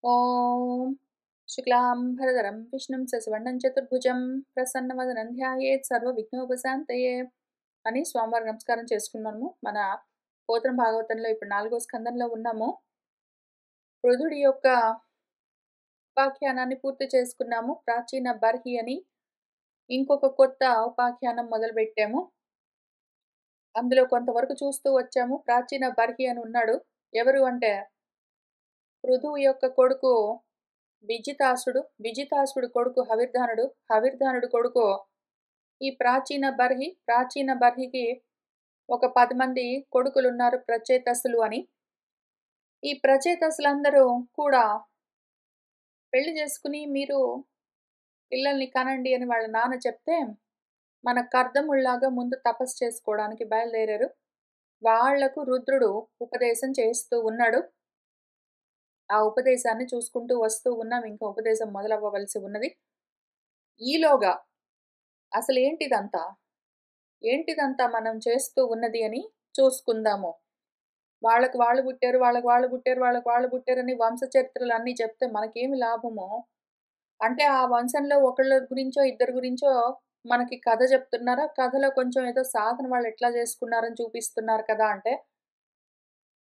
ఓం శుక్లాంబరధరం విష్ణుం శశివర్ణం చతుర్భుజం ప్రసన్నవదనం ధ్యాయేత్ సర్వవిఘ్నోపశాంతయే అని స్వామివారి నమస్కారం చేసుకున్నాము. మన పోతన భాగవతంలో ఇప్పుడు 4వ స్కందంలో ఉన్నాము. పృథుడి యొక్క ఉపాఖ్యానాన్ని పూర్తి చేసుకున్నాము. ప్రాచీన బర్హి అని ఇంకొక కొత్త ఉపాఖ్యానం మొదలుపెట్టాము. అందులో కొంతవరకు చూస్తూ వచ్చాము. ప్రాచీన బర్హి అని ఉన్నాడు. ఎవరు అంటే పృథువు యొక్క కొడుకు విజితాసుడు కొడుకు హవిర్ధానుడు కొడుకు ఈ ప్రాచీన బర్హికి ఒక 10 మంది కొడుకులున్నారు ప్రచేతసులు అని. ఈ ప్రచేతసులందరూ కూడా పెళ్లి చేసుకుని మీరు పిల్లల్ని కనండి అని వాళ్ళ నాన్న చెప్తే మన కర్దముళ్లాగా ముందు తపస్సు చేసుకోవడానికి బయలుదేరారు. వాళ్లకు రుద్రుడు ఉపదేశం చేస్తూ ఉన్నాడు. ఆ ఉపదేశాన్ని చూసుకుంటూ వస్తూ ఉన్నాం. ఇంకా ఉపదేశం మొదలవ్వవలసి ఉన్నది. ఈలోగా అసలు ఏంటిదంతా మనం చేస్తూ ఉన్నది అని చూసుకుందాము. వాళ్ళకు వాళ్ళు పుట్టారు అని వంశ చరిత్రలు అన్నీ చెప్తే మనకేమి లాభమో. అంటే ఆ వంశంలో ఒకళ్ళ గురించో ఇద్దరు గురించో మనకి కథ చెప్తున్నారా, కథలో కొంచెం ఏదో సాధన వాళ్ళు ఎట్లా చేసుకున్నారని చూపిస్తున్నారు కదా అంటే,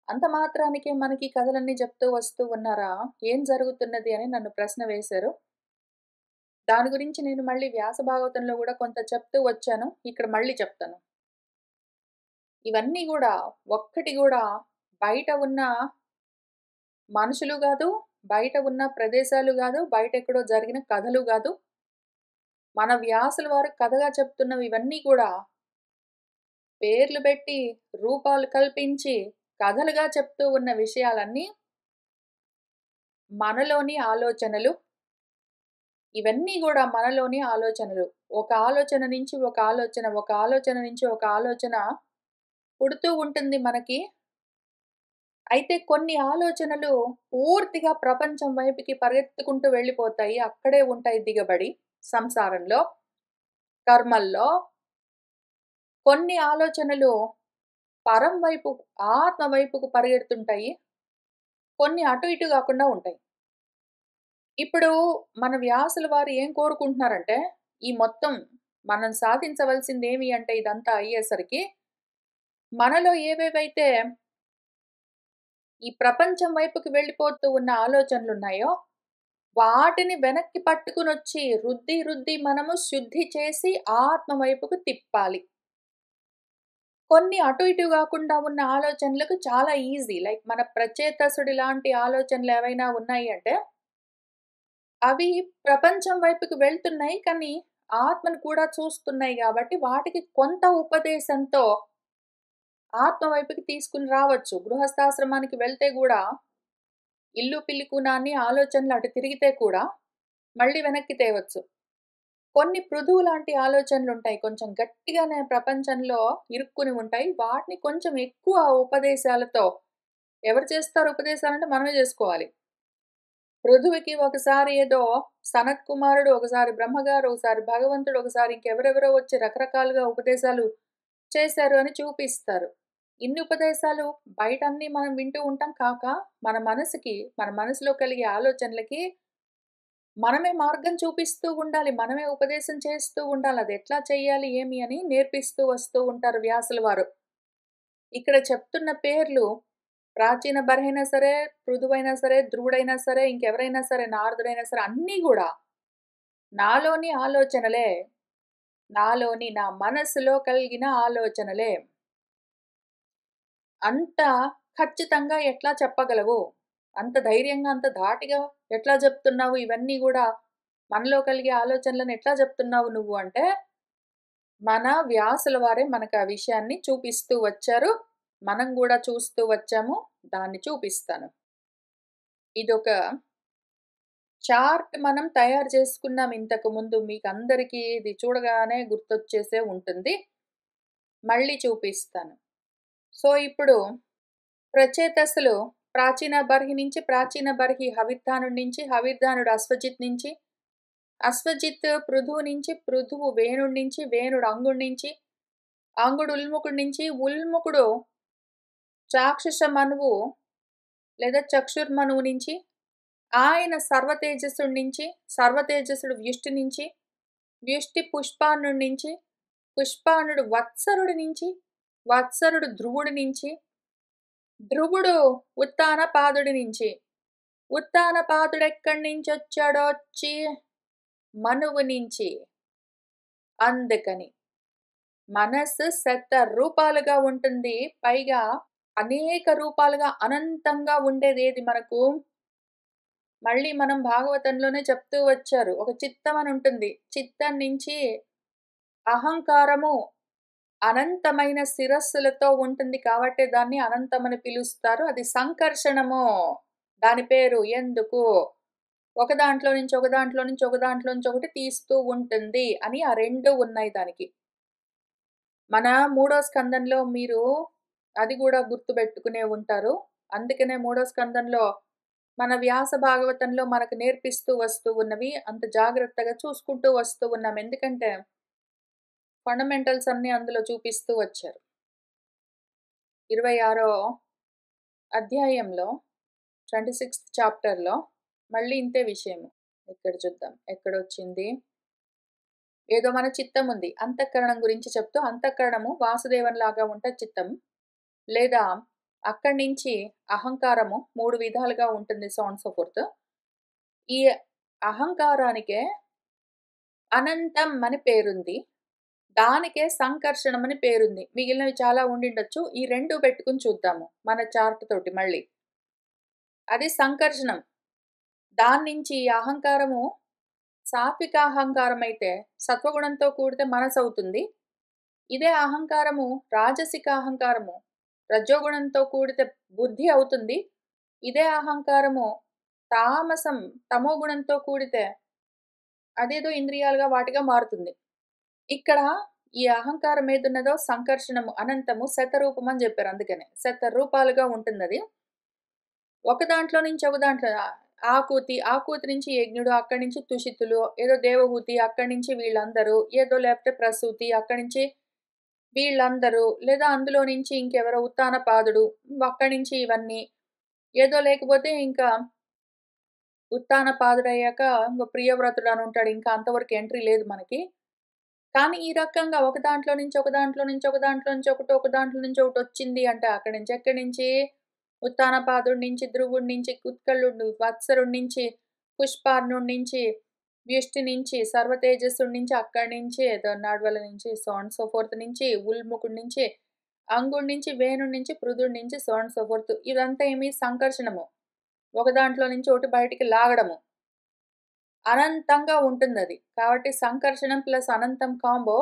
అంత మాత్రానికే మనకి కథలన్నీ చెప్తూ వస్తూ ఉన్నారా, ఏం జరుగుతున్నది అని నన్ను ప్రశ్న వేశారు. దాని గురించి నేను మళ్ళీ వ్యాస భాగవతంలో కూడా కొంత చెప్తూ వచ్చాను. ఇక్కడ మళ్ళీ చెప్తాను. ఇవన్నీ కూడా ఒక్కటి కూడా బయట ఉన్న మనుషులు కాదు, బయట ఉన్న ప్రదేశాలు కాదు, బయట ఎక్కడో జరిగిన కథలు కాదు. మన వ్యాసుల వారు కథగా చెప్తున్నవి ఇవన్నీ కూడా పేర్లు పెట్టి రూపాలు కల్పించి కథలుగా చెప్తూ ఉన్న విషయాలన్నీ మనలోని ఆలోచనలు. ఇవన్నీ కూడా మనలోని ఆలోచనలు. ఒక ఆలోచన నుంచి ఒక ఆలోచన, ఒక ఆలోచన నుంచి ఒక ఆలోచన పుడుతూ ఉంటుంది మనకి. అయితే కొన్ని ఆలోచనలు పూర్తిగా ప్రపంచం వైపుకి పరిగెత్తుకుంటూ వెళ్ళిపోతాయి. అక్కడే ఉంటాయి దిగబడి సంసారంలో, కర్మల్లో. కొన్ని ఆలోచనలు పరం వైపు, ఆత్మ వైపుకు పరిగెడుతుంటాయి. కొన్ని అటు ఇటు కాకుండా ఉంటాయి. ఇప్పుడు మన వ్యాసుల వారు ఏం కోరుకుంటున్నారంటే, ఈ మొత్తం మనం సాధించవలసింది ఏమి అంటే ఇదంతా అయ్యేసరికి మనలో ఏవేవైతే ఈ ప్రపంచం వైపుకి వెళ్ళిపోతూ ఉన్న ఆలోచనలున్నాయో వాటిని వెనక్కి పట్టుకునొచ్చి రుద్ది మనము శుద్ధి చేసి ఆత్మ వైపుకు తిప్పాలి. కొన్ని అటు ఇటు కాకుండా ఉన్న ఆలోచనలకు చాలా ఈజీ. లైక్ మన ప్రచేతసుడి లాంటి ఆలోచనలు ఏవైనా ఉన్నాయి అంటే అవి ప్రపంచం వైపుకి వెళ్తున్నాయి. కానీ ఆత్మను కూడా చూస్తున్నాయి కాబట్టి వాటికి కొంత ఉపదేశంతో ఆత్మ వైపుకి తీసుకుని రావచ్చు. గృహస్థాశ్రమానికి వెళ్తే కూడా ఇల్లు పిల్లికునాన్ని ఆలోచనలు అటు తిరిగితే కూడా మళ్ళీ వెనక్కి తేవచ్చు. కొన్ని పృథువు లాంటి ఆలోచనలుంటాయి. కొంచెం గట్టిగానే ప్రపంచంలో ఇరుక్కుని ఉంటాయి. వాటిని కొంచెం ఎక్కువ ఉపదేశాలతో ఎవరు చేస్తారు ఉపదేశాలంటే మనమే చేసుకోవాలి. పృథువికి ఒకసారి ఏదో సనత్ కుమారుడు, ఒకసారి బ్రహ్మగారు, ఒకసారి భగవంతుడు, ఒకసారి ఇంకెవరెవరో వచ్చి రకరకాలుగా ఉపదేశాలు చేశారు అని చూపిస్తారు. ఇన్ని ఉపదేశాలు బయటన్నీ మనం వింటూ ఉంటాం కాక మన మనసులో కలిగే ఆలోచనలకి మనమే మార్గం చూపిస్తూ ఉండాలి. మనమే ఉపదేశం చేస్తూ ఉండాలి. అది ఎట్లా చేయాలి ఏమి అని నేర్పిస్తూ వస్తూ ఉంటారు వ్యాసుల వారు. ఇక్కడ చెప్తున్న పేర్లు ప్రాచీన బర్హైనా సరే, పృథువైనా సరే, ధ్రువుడైనా సరే, ఇంకెవరైనా సరే, నారదుడైనా సరే అన్నీ కూడా నాలోని ఆలోచనలే. నా మనసులో కలిగిన ఆలోచనలే. అంత ఖచ్చితంగా ఎట్లా చెప్పగలవు? అంత ధైర్యంగా, అంత ధాటిగా ఎట్లా చెప్తున్నావు? ఇవన్నీ గూడా మనలో కలిగే ఆలోచనలను ఎట్లా చెప్తున్నావు నువ్వు అంటే, మన వ్యాసుల వారే మనకు ఆ విషయాన్ని చూపిస్తూ వచ్చారు. మనం గూడా చూస్తూ వచ్చాము. దాన్ని చూపిస్తాను. ఇదొక చార్ట్ మనం తయారు చేసుకున్నాం ఇంతకు ముందు. మీకందరికీ ఇది చూడగానే గుర్తొచ్చేసే ఉంటుంది. మళ్ళీ చూపిస్తాను. సో, ఇప్పుడు ప్రచేతసులు ప్రాచీన బర్హి హవిర్ధానుడి నుంచి, హవిర్ధానుడు అశ్వజిత్ నుంచి, అశ్వజిత్ పృథువు నుంచి, పృథువు వేణుడి నుంచి, వేణుడు అంగుడి నుంచి, అంగుడు ఉల్ముకుడి నుంచి, ఉల్ముకుడు చాక్షుష మనువు లేదా చక్షుర్మనువు నుంచి, ఆయన సర్వతేజస్సుడి నుంచి, సర్వతేజస్సుడు వ్యుష్టి నుంచి, వ్యుష్టి పుష్పానుడి నుంచి, పుష్పానుడు వత్సరుడి నుంచి, వత్సరుడు ధ్రువుడి నుంచి, ధ్రువుడు ఉత్తానపాదుడి నుంచి, ఉత్తానపాదుడెక్కడి నుంచి వచ్చాడో వచ్చి మనువు నుంచి. అందుకని మనస్సు శత రూపాలుగా ఉంటుంది. పైగా అనేక రూపాలుగా అనంతంగా ఉండేదేది మనకు? మళ్ళీ మనం భాగవతంలోనే చెప్తూ వచ్చారు. ఒక చిత్తం అని ఉంటుంది. చిత్తం నుంచి అహంకారము అనంతమైన శిరస్సులతో ఉంటుంది కాబట్టి దాన్ని అనంతమని పిలుస్తారు. అది సంకర్షణము. దాని పేరు. ఎందుకు? ఒక దాంట్లో నుంచి ఒక దాంట్లో నుంచి ఒక దాంట్లో నుంచి ఒకటి తీస్తూ ఉంటుంది అని ఆ 2 ఉన్నాయి దానికి. మన 3వ స్కందంలో మీరు అది గూడా గుర్తుపెట్టుకునే ఉంటారు. అందుకనే 3వ స్కందంలో మన వ్యాస భాగవతంలో మనకు నేర్పిస్తూ వస్తూ ఉన్నవి అంత జాగ్రత్తగా చూసుకుంటూ వస్తూ ఉన్నాం. ఎందుకంటే ఫండమెంటల్స్ అన్నీ అందులో చూపిస్తూ వచ్చారు. 26వ అధ్యాయంలో 26th చాప్టర్‌లో మళ్ళీ ఇంతే విషయము. ఇక్కడ చూద్దాం. ఎక్కడొచ్చింది? ఏదో మన చిత్తం ఉంది. అంతఃకరణం గురించి చెప్తూ అంతఃకరణము వాసుదేవంలాగా ఉంటది చిత్తం. లేదా అక్కడి నుంచి అహంకారము 3 విధాలుగా ఉంటుంది. So on so fourth. ఈ అహంకారానికే అనంతం అని పేరుంది. దానికే సంకర్షణం అని పేరుంది. మిగిలినవి చాలా ఉండిండొచ్చు. ఈ 2 పెట్టుకొని చూద్దాము. మన చార్ట్ తోటి మళ్ళీ. అది సంకర్షణం. దాన్నించి ఈ అహంకారము సాత్విక అహంకారం అయితే సత్వగుణంతో కూడితే మనసవుతుంది. ఇదే అహంకారము రాజసిక అహంకారము రజోగుణంతో కూడితే బుద్ధి అవుతుంది. ఇదే అహంకారము తామసం తమోగుణంతో కూడితే అదేదో ఇంద్రియాలుగా వాటిగా మారుతుంది. ఇక్కడ ఈ అహంకారం ఏదున్నదో సంకర్షణము అనంతము శతరూపం అని చెప్పారు. అందుకనే శత రూపాలుగా ఉంటుందది. ఒక దాంట్లో నుంచి ఒక దాంట్లో ఆకూతి నుంచి యజ్ఞుడు, అక్కడి నుంచి తుషితులు, ఏదో దేవహూతి, అక్కడి నుంచి వీళ్ళందరూ, ఏదో లేకపోతే ప్రసూతి, అక్కడి నుంచి వీళ్ళందరూ, లేదా అందులో నుంచి ఇంకెవరో ఉత్తానపాదుడు, అక్కడి నుంచి ఇవన్నీ, ఏదో లేకపోతే ఇంకా ఉత్తానపాదుడయ్యాక ఇంకో ప్రియవ్రతుడు అని ఉంటాడు. ఇంకా అంతవరకు ఎంట్రీ లేదు మనకి. కానీ ఈ రకంగా ఒక దాంట్లో నుంచి ఒక దాంట్లో నుంచి ఒక దాంట్లో నుంచి ఒకటి, ఒక దాంట్లో నుంచి ఒకటి వచ్చింది అంటే అక్కడి నుంచి ఎక్కడి నుంచి ఉత్తానపాదుడి నుంచి, ధ్రువుడి నుంచి, ఉత్కళుడు, వత్సరుడి నుంచి, పుష్పార్ణుడి నుంచి, వ్యుష్టి నుంచి, సర్వతేజస్సుడి నుంచి, అక్కడి నుంచి నాడ్వల నుంచి, సో అండ్ సో ఫోర్త్ నుంచి, ఉల్ముకుడి నుంచి, అంగుడి నుంచి, వేణుడి నుంచి, పృథుడి నుంచి, సో అండ్ సో ఫోర్త్. ఇదంతా ఏమి సంకర్షణము. ఒక దాంట్లో నుంచి ఒకటి బయటికి లాగడము. అనంతంగా ఉంటుందది. కాబట్టి సంకర్షణం ప్లస్ అనంతం కాంబో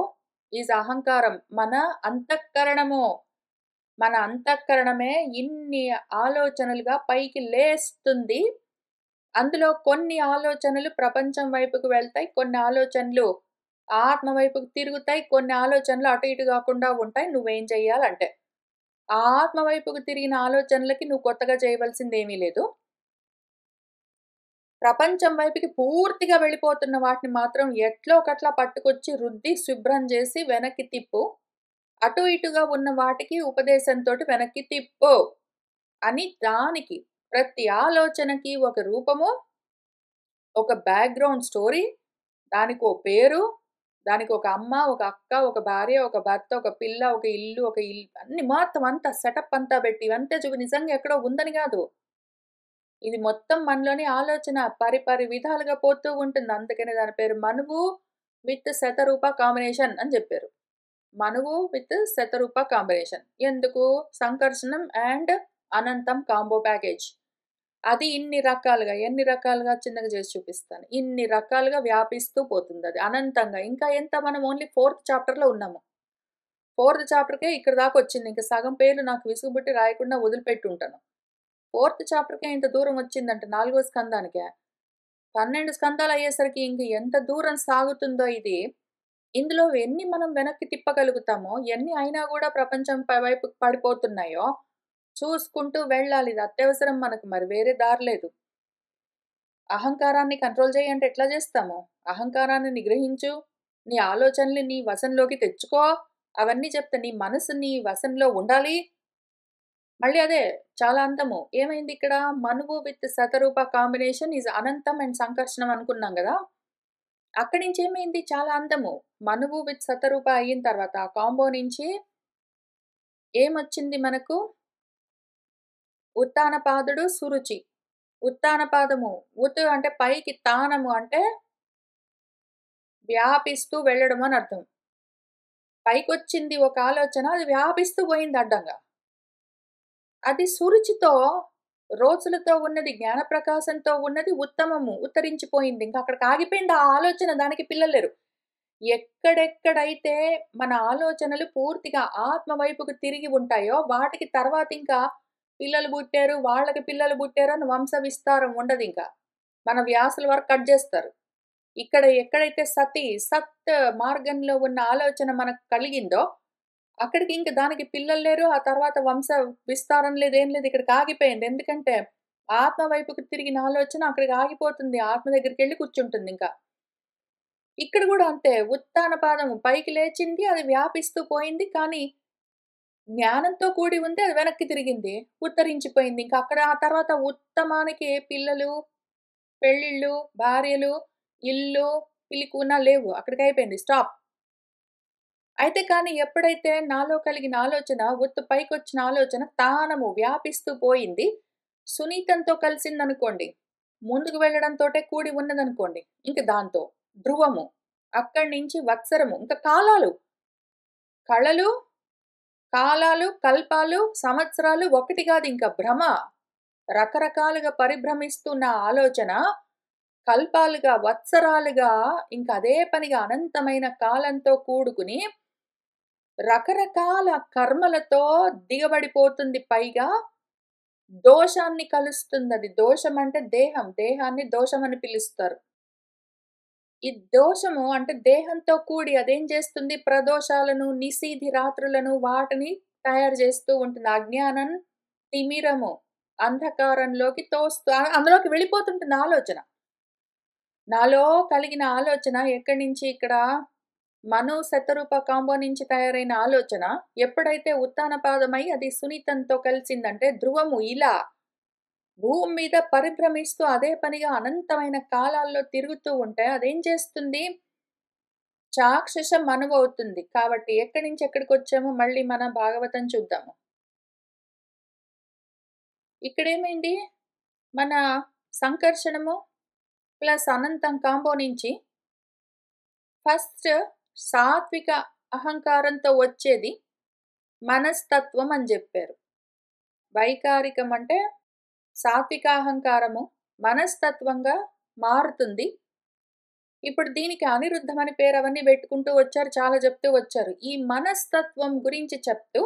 ఈజ్ అహంకారం. మన అంతఃకరణము. మన అంతఃకరణమే ఇన్ని ఆలోచనలుగా పైకి లేస్తుంది. అందులో కొన్ని ఆలోచనలు ప్రపంచం వైపుకు వెళ్తాయి. కొన్ని ఆలోచనలు ఆత్మ వైపుకు తిరుగుతాయి. కొన్ని ఆలోచనలు అటు ఇటు కాకుండా ఉంటాయి. నువ్వేం చెయ్యాలంటే, ఆ ఆత్మ వైపుకు తిరిగిన ఆలోచనలకి నువ్వు కొత్తగా చేయవలసిందేమీ లేదు. ప్రపంచం వైపుకి పూర్తిగా వెళ్ళిపోతున్న వాటిని మాత్రం ఎట్లో ఒకట్లా పట్టుకొచ్చి రుద్ది శుభ్రం చేసి వెనక్కి తిప్పు. అటు ఇటుగా ఉన్న వాటికి ఉపదేశంతోటి వెనక్కి తిప్పు అని దానికి ప్రతి ఆలోచనకి ఒక రూపము, ఒక బ్యాక్‌గ్రౌండ్ స్టోరీ, దానికో పేరు, దానికొక అమ్మ, ఒక అక్క, ఒక భార్య, ఒక భర్త, ఒక పిల్ల, ఒక ఇల్లు అన్ని మొత్తం అంతా సెటప్ అంతా పెట్టి ఇవంతా చూపి నిజంగా ఎక్కడో ఉందని గాదు. ఇది మొత్తం మనలోని ఆలోచన పరిపరి విధాలుగా పోతూ ఉంటుంది. అందుకనే దాని పేరు మనువు విత్ శతరూప కాంబినేషన్ అని జెప్పారు. మనువు విత్ శతరూప కాంబినేషన్. ఎందుకు? సంకర్షణం అండ్ అనంతం కాంబో ప్యాకేజ్. అది ఇన్ని రకాలుగా, ఎన్ని రకాలుగా చిన్నగా చేసి చూపిస్తాను. ఇన్ని రకాలుగా వ్యాపిస్తూ పోతుందది అనంతంగా. ఇంకా ఎంత మనం ఓన్లీ 4th చాప్టర్‌లో ఉన్నాము. 4th చాప్టర్‌కే ఇక్కడి దాకొచ్చింది. ఇంక సగం పేర్లు నాకు విసుగుబుట్టి రాయకుండా వదిలిపెట్టుంటాను. 4th చాప్టర్‌కే ఇంత దూరం వచ్చిందంటే 4వ స్కందానికే. 12 స్కందాలయ్యేసరికి ఇంక ఎంత దూరం సాగుతుందో ఇది. ఇందులో ఎన్ని మనం వెనక్కి తిప్పగలుగుతామో, ఎన్ని అయినా గూడా ప్రపంచం వైపుకి పడిపోతున్నాయో చూసుకుంటూ వెళ్ళాలి. ఇది అత్యవసరం మనకు. మరి వేరే దారి లేదు. అహంకారాన్ని కంట్రోల్ చెయ్యి అంటే ఎట్లా చేస్తాము? అహంకారాన్ని నిగ్రహించు. నీ ఆలోచనలు నీ వశంలోకి తెచ్చుకో. అవన్నీ చెప్తా. నీ మనసు నీ వశంలో ఉండాలి. మళ్ళీ అదే చాలా అందము. ఏమైంది ఇక్కడ? మనువు విత్ శతరూప కాంబినేషన్ ఈజ్ అనంతం అండ్ సంకర్షణం అనుకున్నాం గదా! అక్కడి నుంచి ఏమైంది? చాలా అందము. మనువు విత్ శతరూప అయిన తర్వాత ఆ కాంబో నుంచి ఏమొచ్చింది మనకు? ఉత్తానపాదుడు, సురుచి. ఉత్తానపాదము అంటే పైకి తానము అంటే వ్యాపిస్తూ వెళ్ళడం అని అర్థం. పైకొచ్చింది ఒక ఆలోచన అది వ్యాపిస్తూ పోయింది అడ్డంగా. అది సురుచితో రోజులతో ఉన్నది, జ్ఞానప్రకాశంతో ఉన్నది ఉత్తమము. ఉత్తరించిపోయింది. ఇంక అక్కడికి ఆగిపోయింది ఆ ఆలోచన. దానికి పిల్లల్లేరు. ఎక్కడెక్కడైతే మన ఆలోచనలు పూర్తిగా ఆత్మ వైపుకు తిరిగి ఉంటాయో, వాటికి తర్వాత ఇంకా పిల్లలు పుట్టారు, వాళ్ళకి పిల్లలు పుట్టారు అని వంశ విస్తారం ఉండదింక. మన వ్యాసుల వరకు కట్ జేస్తారు. ఇక్కడ ఎక్కడైతే సత్ మార్గంలో ఉన్న ఆలోచన మనకు కలిగిందో, అక్కడికి ఇంక దానికి పిల్లలు లేరు. ఆ తర్వాత వంశ విస్తారం లేదు. ఏం లేదు. ఇక్కడికి ఆగిపోయింది. ఎందుకంటే, ఆత్మ వైపుకు తిరిగిన ఆలోచన అక్కడికి ఆగిపోతుంది. ఆత్మ దగ్గరికెళ్లి కూర్చుంటుందింక. ఇక్కడ గూడా అంతే. ఉత్తాన పాదము పైకి లేచింది. అది వ్యాపిస్తూ పోయింది. కానీ, జ్ఞానంతో కూడి ఉంది. అది వెనక్కి తిరిగింది. ఉత్తరించిపోయింది. ఇంక అక్కడ ఆ తర్వాత ఉత్తమానికి పిల్లలు, పెళ్ళిళ్ళు, భార్యలు, ఇల్లు, పిలికూన లేవు. అక్కడికయిపోయింది. స్టాప్. అయితే కానీ ఎప్పుడైతే నాలో కలిగిన ఆలోచన పైకొచ్చిన ఆలోచన తానము వ్యాపిస్తూ పోయింది. సునీతంతో కలిసిందనుకోండి. ముందుకు వెళ్ళడంతోటే కూడి ఉన్నదనుకోండి. ఇంక దాంతో ధ్రువము. అక్కడి నుంచి వత్సరము. ఇంక కాలాలు. కళలు, కాలాలు, కల్పాలు, సంవత్సరాలు ఒకటి గాదింక భ్రమ. రకరకాలుగా పరిభ్రమిస్తున్న ఆలోచన కల్పాలుగా, వత్సరాలుగా ఇంక అదే పనిగా అనంతమైన కాలంతో కూడుకుని రకరకాల కర్మలతో దిగబడిపోతుంది. పైగా దోషాన్ని కలుస్తుందది. దోషం అంటే దేహం. దేహాన్ని దోషమని పిలుస్తారు. ఈ దోషము అంటే దేహంతో కూడి అదేం చేస్తుంది? ప్రదోషాలను, నిశీధి రాత్రులను వాటిని తయారు చేస్తూ ఉంటుంది. అజ్ఞానం, తిమిరము, అంధకారంలోకి అందులోకి వెళ్ళిపోతుంటుంది ఆలోచన. నాలో కలిగిన ఆలోచన ఎక్కడి నుంచి ఇక్కడ శతరూప కాంబో నుంచి తయారైన ఆలోచన ఎప్పుడైతే ఉత్తానపాదమై అది సునీతంతో కలిసిందంటే ధ్రువము ఇలా భూమి మీద పరిభ్రమిస్తూ అదే పనిగా అనంతమైన కాలాల్లో తిరుగుతూ ఉంటే అదేం చేస్తుంది? చాక్షుష మనువవుతుంది. కాబట్టి ఎక్కడి నుంచి ఎక్కడికొచ్చామో మళ్ళీ మన భాగవతం చూద్దాము. ఇక్కడేమైంది? మన సంకర్షణము ప్లస్ అనంతం కాంబో నుంచి ఫస్ట్ సాత్విక అహంకారంతో వచ్చేది మనస్తత్వం అని జెప్పారు. వైకారికం అంటే సాత్వికాహంకారము మనస్తత్వంగా మారుతుంది. ఇప్పుడు దీనికి అనిరుద్ధమని పేరు అవన్నీ పెట్టుకుంటూ వచ్చారు. చాలా చెప్తూ వచ్చారు. ఈ మనస్తత్వం గురించి చెప్తూ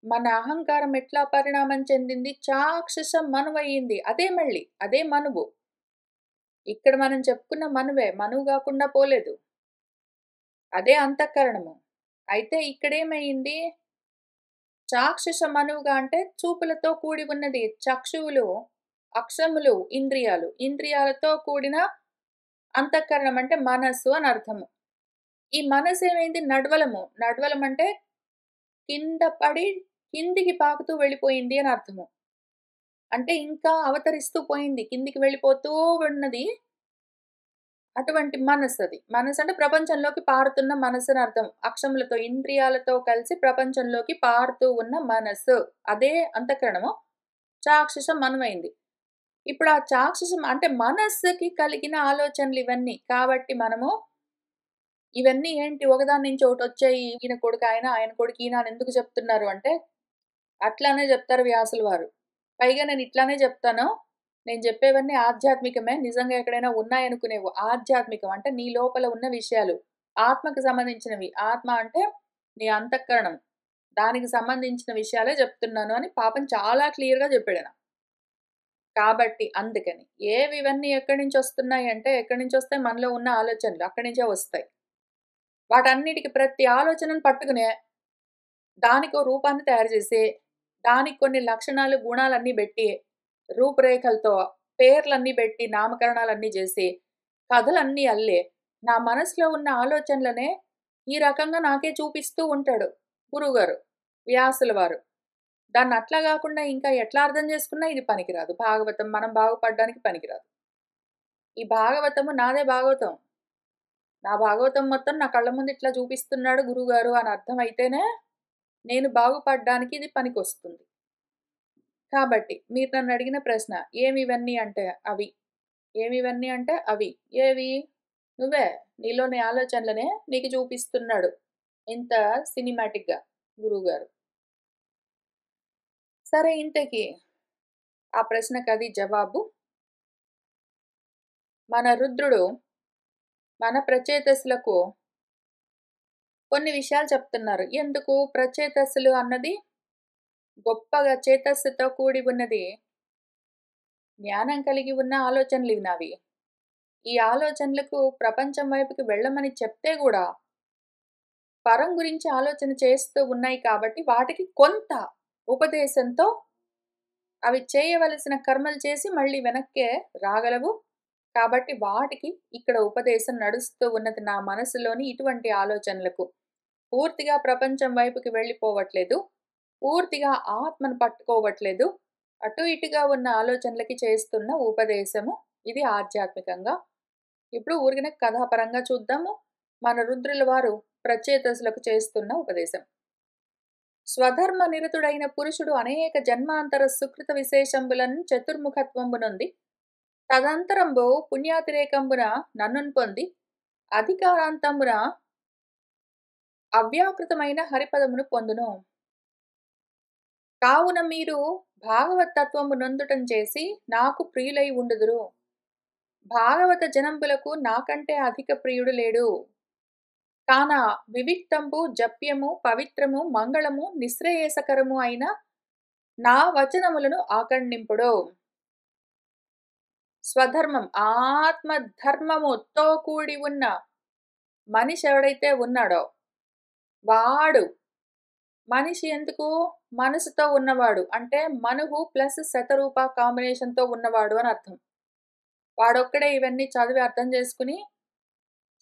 మన అహంకారం ఎట్లా పరిణామం చెందింది? చాక్షుష మనువయింది. అదే మళ్ళీ. అదే మనువు. ఇక్కడ మనం చెప్పుకున్న మనువే. మనువు గాకుండా పోలేదు. అదే అంతఃకరణము. అయితే ఇక్కడేమయింది? చాక్షుష మనువుగా అంటే చూపులతో కూడి ఉన్నది. చక్షువులు, అక్షములు ఇంద్రియాలు. ఇంద్రియాలతో కూడిన అంతఃకరణం అంటే మనస్సు అని అర్థము. ఈ మనసేమైంది? నడ్వలము. నడ్వలం అంటే కింద పడి కిందికి పాకుతూ వెళ్ళిపోయింది అని అర్థము. అంటే ఇంకా అవతరిస్తూ పోయింది. కిందికి వెళ్ళిపోతూ ఉన్నది. అటువంటి మనస్సది. మనసంటే ప్రపంచంలోకి పారుతున్న మనస్సని అర్థం. అక్షములతో, ఇంద్రియాలతో కలిసి ప్రపంచంలోకి పారుతూ ఉన్న మనస్సు. అదే అంతఃకరణము. చాక్షుషం మనువైంది. ఇప్పుడు ఆ చాక్షుషం అంటే మనస్సుకి కలిగిన ఆలోచనలు ఇవన్నీ. కాబట్టి మనము ఇవన్నీ ఏంటి ఒకదాని నుంచి ఒకటొచ్చాయి. ఈయన కొడుకు ఆయన, ఆయన కొడుకు ఈయన అని ఎందుకు చెప్తున్నారు అంటే, అట్లానే చెప్తారు వ్యాసుల వారు. పైగా నేను ఇట్లానే చెప్తాను. నేను చెప్పేవన్నీ ఆధ్యాత్మికమే. నిజంగా ఎక్కడైనా ఉన్నాయనుకునేవు. ఆధ్యాత్మికం అంటే నీ లోపల ఉన్న విషయాలు. ఆత్మకు సంబంధించినవి. ఆత్మ అంటే నీ అంతఃకరణం. దానికి సంబంధించిన విషయాలే చెప్తున్నాను అని పాపం చాలా క్లియర్‌గా చెప్పాడాయన. కాబట్టి అందుకని. ఇవన్నీ ఎక్కడి నుంచొస్తున్నాయి అంటే, ఎక్కడి నుంచొస్తాయి? మనలో ఉన్న ఆలోచనలు. అక్కడి నుంచే వస్తాయి. వాటన్నిటికి ప్రతి ఆలోచనను పట్టుకునే, దానికో రూపాన్ని తయారు చేసి, దానికి కొన్ని లక్షణాలు, గుణాలన్నీ బెట్టి, రూపురేఖలతో, పేర్లన్నీ బెట్టి, నామకరణాలన్నీ జేసి, కథలన్నీ అల్లి, నా మనసులో ఉన్న ఆలోచనలనే ఈ రకంగా నాకే చూపిస్తూ ఉంటాడు గురువుగారు, వ్యాసుల వారు. దాన్ని అట్లా గాకుండా ఇంకా ఎట్లా అర్థం చేసుకున్నా ఇది పనికిరాదు. భాగవతం మనం బాగుపడడానికి పనికిరాదు. ఈ భాగవతము నాదే భాగవతం. నా భాగవతం మొత్తం నా కళ్ళ ముందు ఇట్లా చూపిస్తున్నాడు గురువుగారు అని అర్థమైతేనే నేను బాగుపడడానికి ఇది పనికొస్తుంది. కాబట్టి మీరు నన్నడిగిన ప్రశ్న ఏమివన్నీ అంటే అవి. ఏమివన్నీ అంటే అవి. ఏవి? నువ్వే. నీలోని ఆలోచనలనే నీకు చూపిస్తున్నాడు. ఇంత సినిమాటిక్‌గా గురువుగారు. సరే ఇంతకీ ఆ ప్రశ్నకది జవాబు. మన రుద్రుడు మన ప్రచేతసులకు కొన్ని విషయాలు చెప్తున్నారు. ఎందుకు ప్రచేతస్సులు అన్నది గొప్పగా చేతస్సుతో కూడి ఉన్నది. జ్ఞానం కలిగి ఉన్న ఆలోచనలివి నావి. ఈ ఆలోచనలకు ప్రపంచం వైపుకి వెళ్ళమని చెప్తే గూడా పరం గురించి ఆలోచన చేస్తూ ఉన్నాయి కాబట్టి వాటికి కొంత ఉపదేశంతో అవి చేయవలసిన కర్మలు చేసి మళ్ళీ వెనక్కే రాగలవు. కాబట్టి వాటికి ఇక్కడ ఉపదేశం నడుస్తూ ఉన్నది నా మనసులోని ఇటువంటి ఆలోచనలకు. పూర్తిగా ప్రపంచం వైపుకి వెళ్ళిపోవట్లేదు. పూర్తిగా ఆత్మను పట్టుకోవట్లేదు. అటు ఇటుగా ఉన్న ఆలోచనలకి చేస్తున్న ఉపదేశము. ఇది ఆధ్యాత్మికంగా. ఇప్పుడు ఊరికనే కథాపరంగా చూద్దాము. మన రుద్రుల వారు ప్రచేతసులకు చేస్తున్న ఉపదేశం. స్వధర్మ నిరతుడైన పురుషుడు అనేక జన్మాంతర సుకృత విశేషంబులను చతుర్ముఖత్వంబునొంది తదంతరంబు పుణ్యాతిరేకంబున నన్నున్ పొంది అధికారాంతంబున అవ్యాకృతమైన హరిపదమును పొందును. కావున మీరు భాగవతత్వము నొందుటం చేసి నాకు ప్రియులై ఉండుదురు. భాగవత జనంబులకు నాకంటే అధిక ప్రియుడు లేడు. కాన వివిక్తంబు జప్యము పవిత్రము మంగళము నిశ్రేయసకరము అయిన నా వచనములను ఆకర్ణింపుడు. స్వధర్మం ఆత్మధర్మముతో కూడి ఉన్న మనిషి ఎవడైతే ఉన్నాడో వాడు మనిషి ఎందుకు మనసుతో ఉన్నవాడు అంటే మనుహు ప్లస్ శతరూప కాంబినేషన్తో ఉన్నవాడు అని అర్థం. వాడొక్కడే ఇవన్నీ చదివి అర్థం చేసుకుని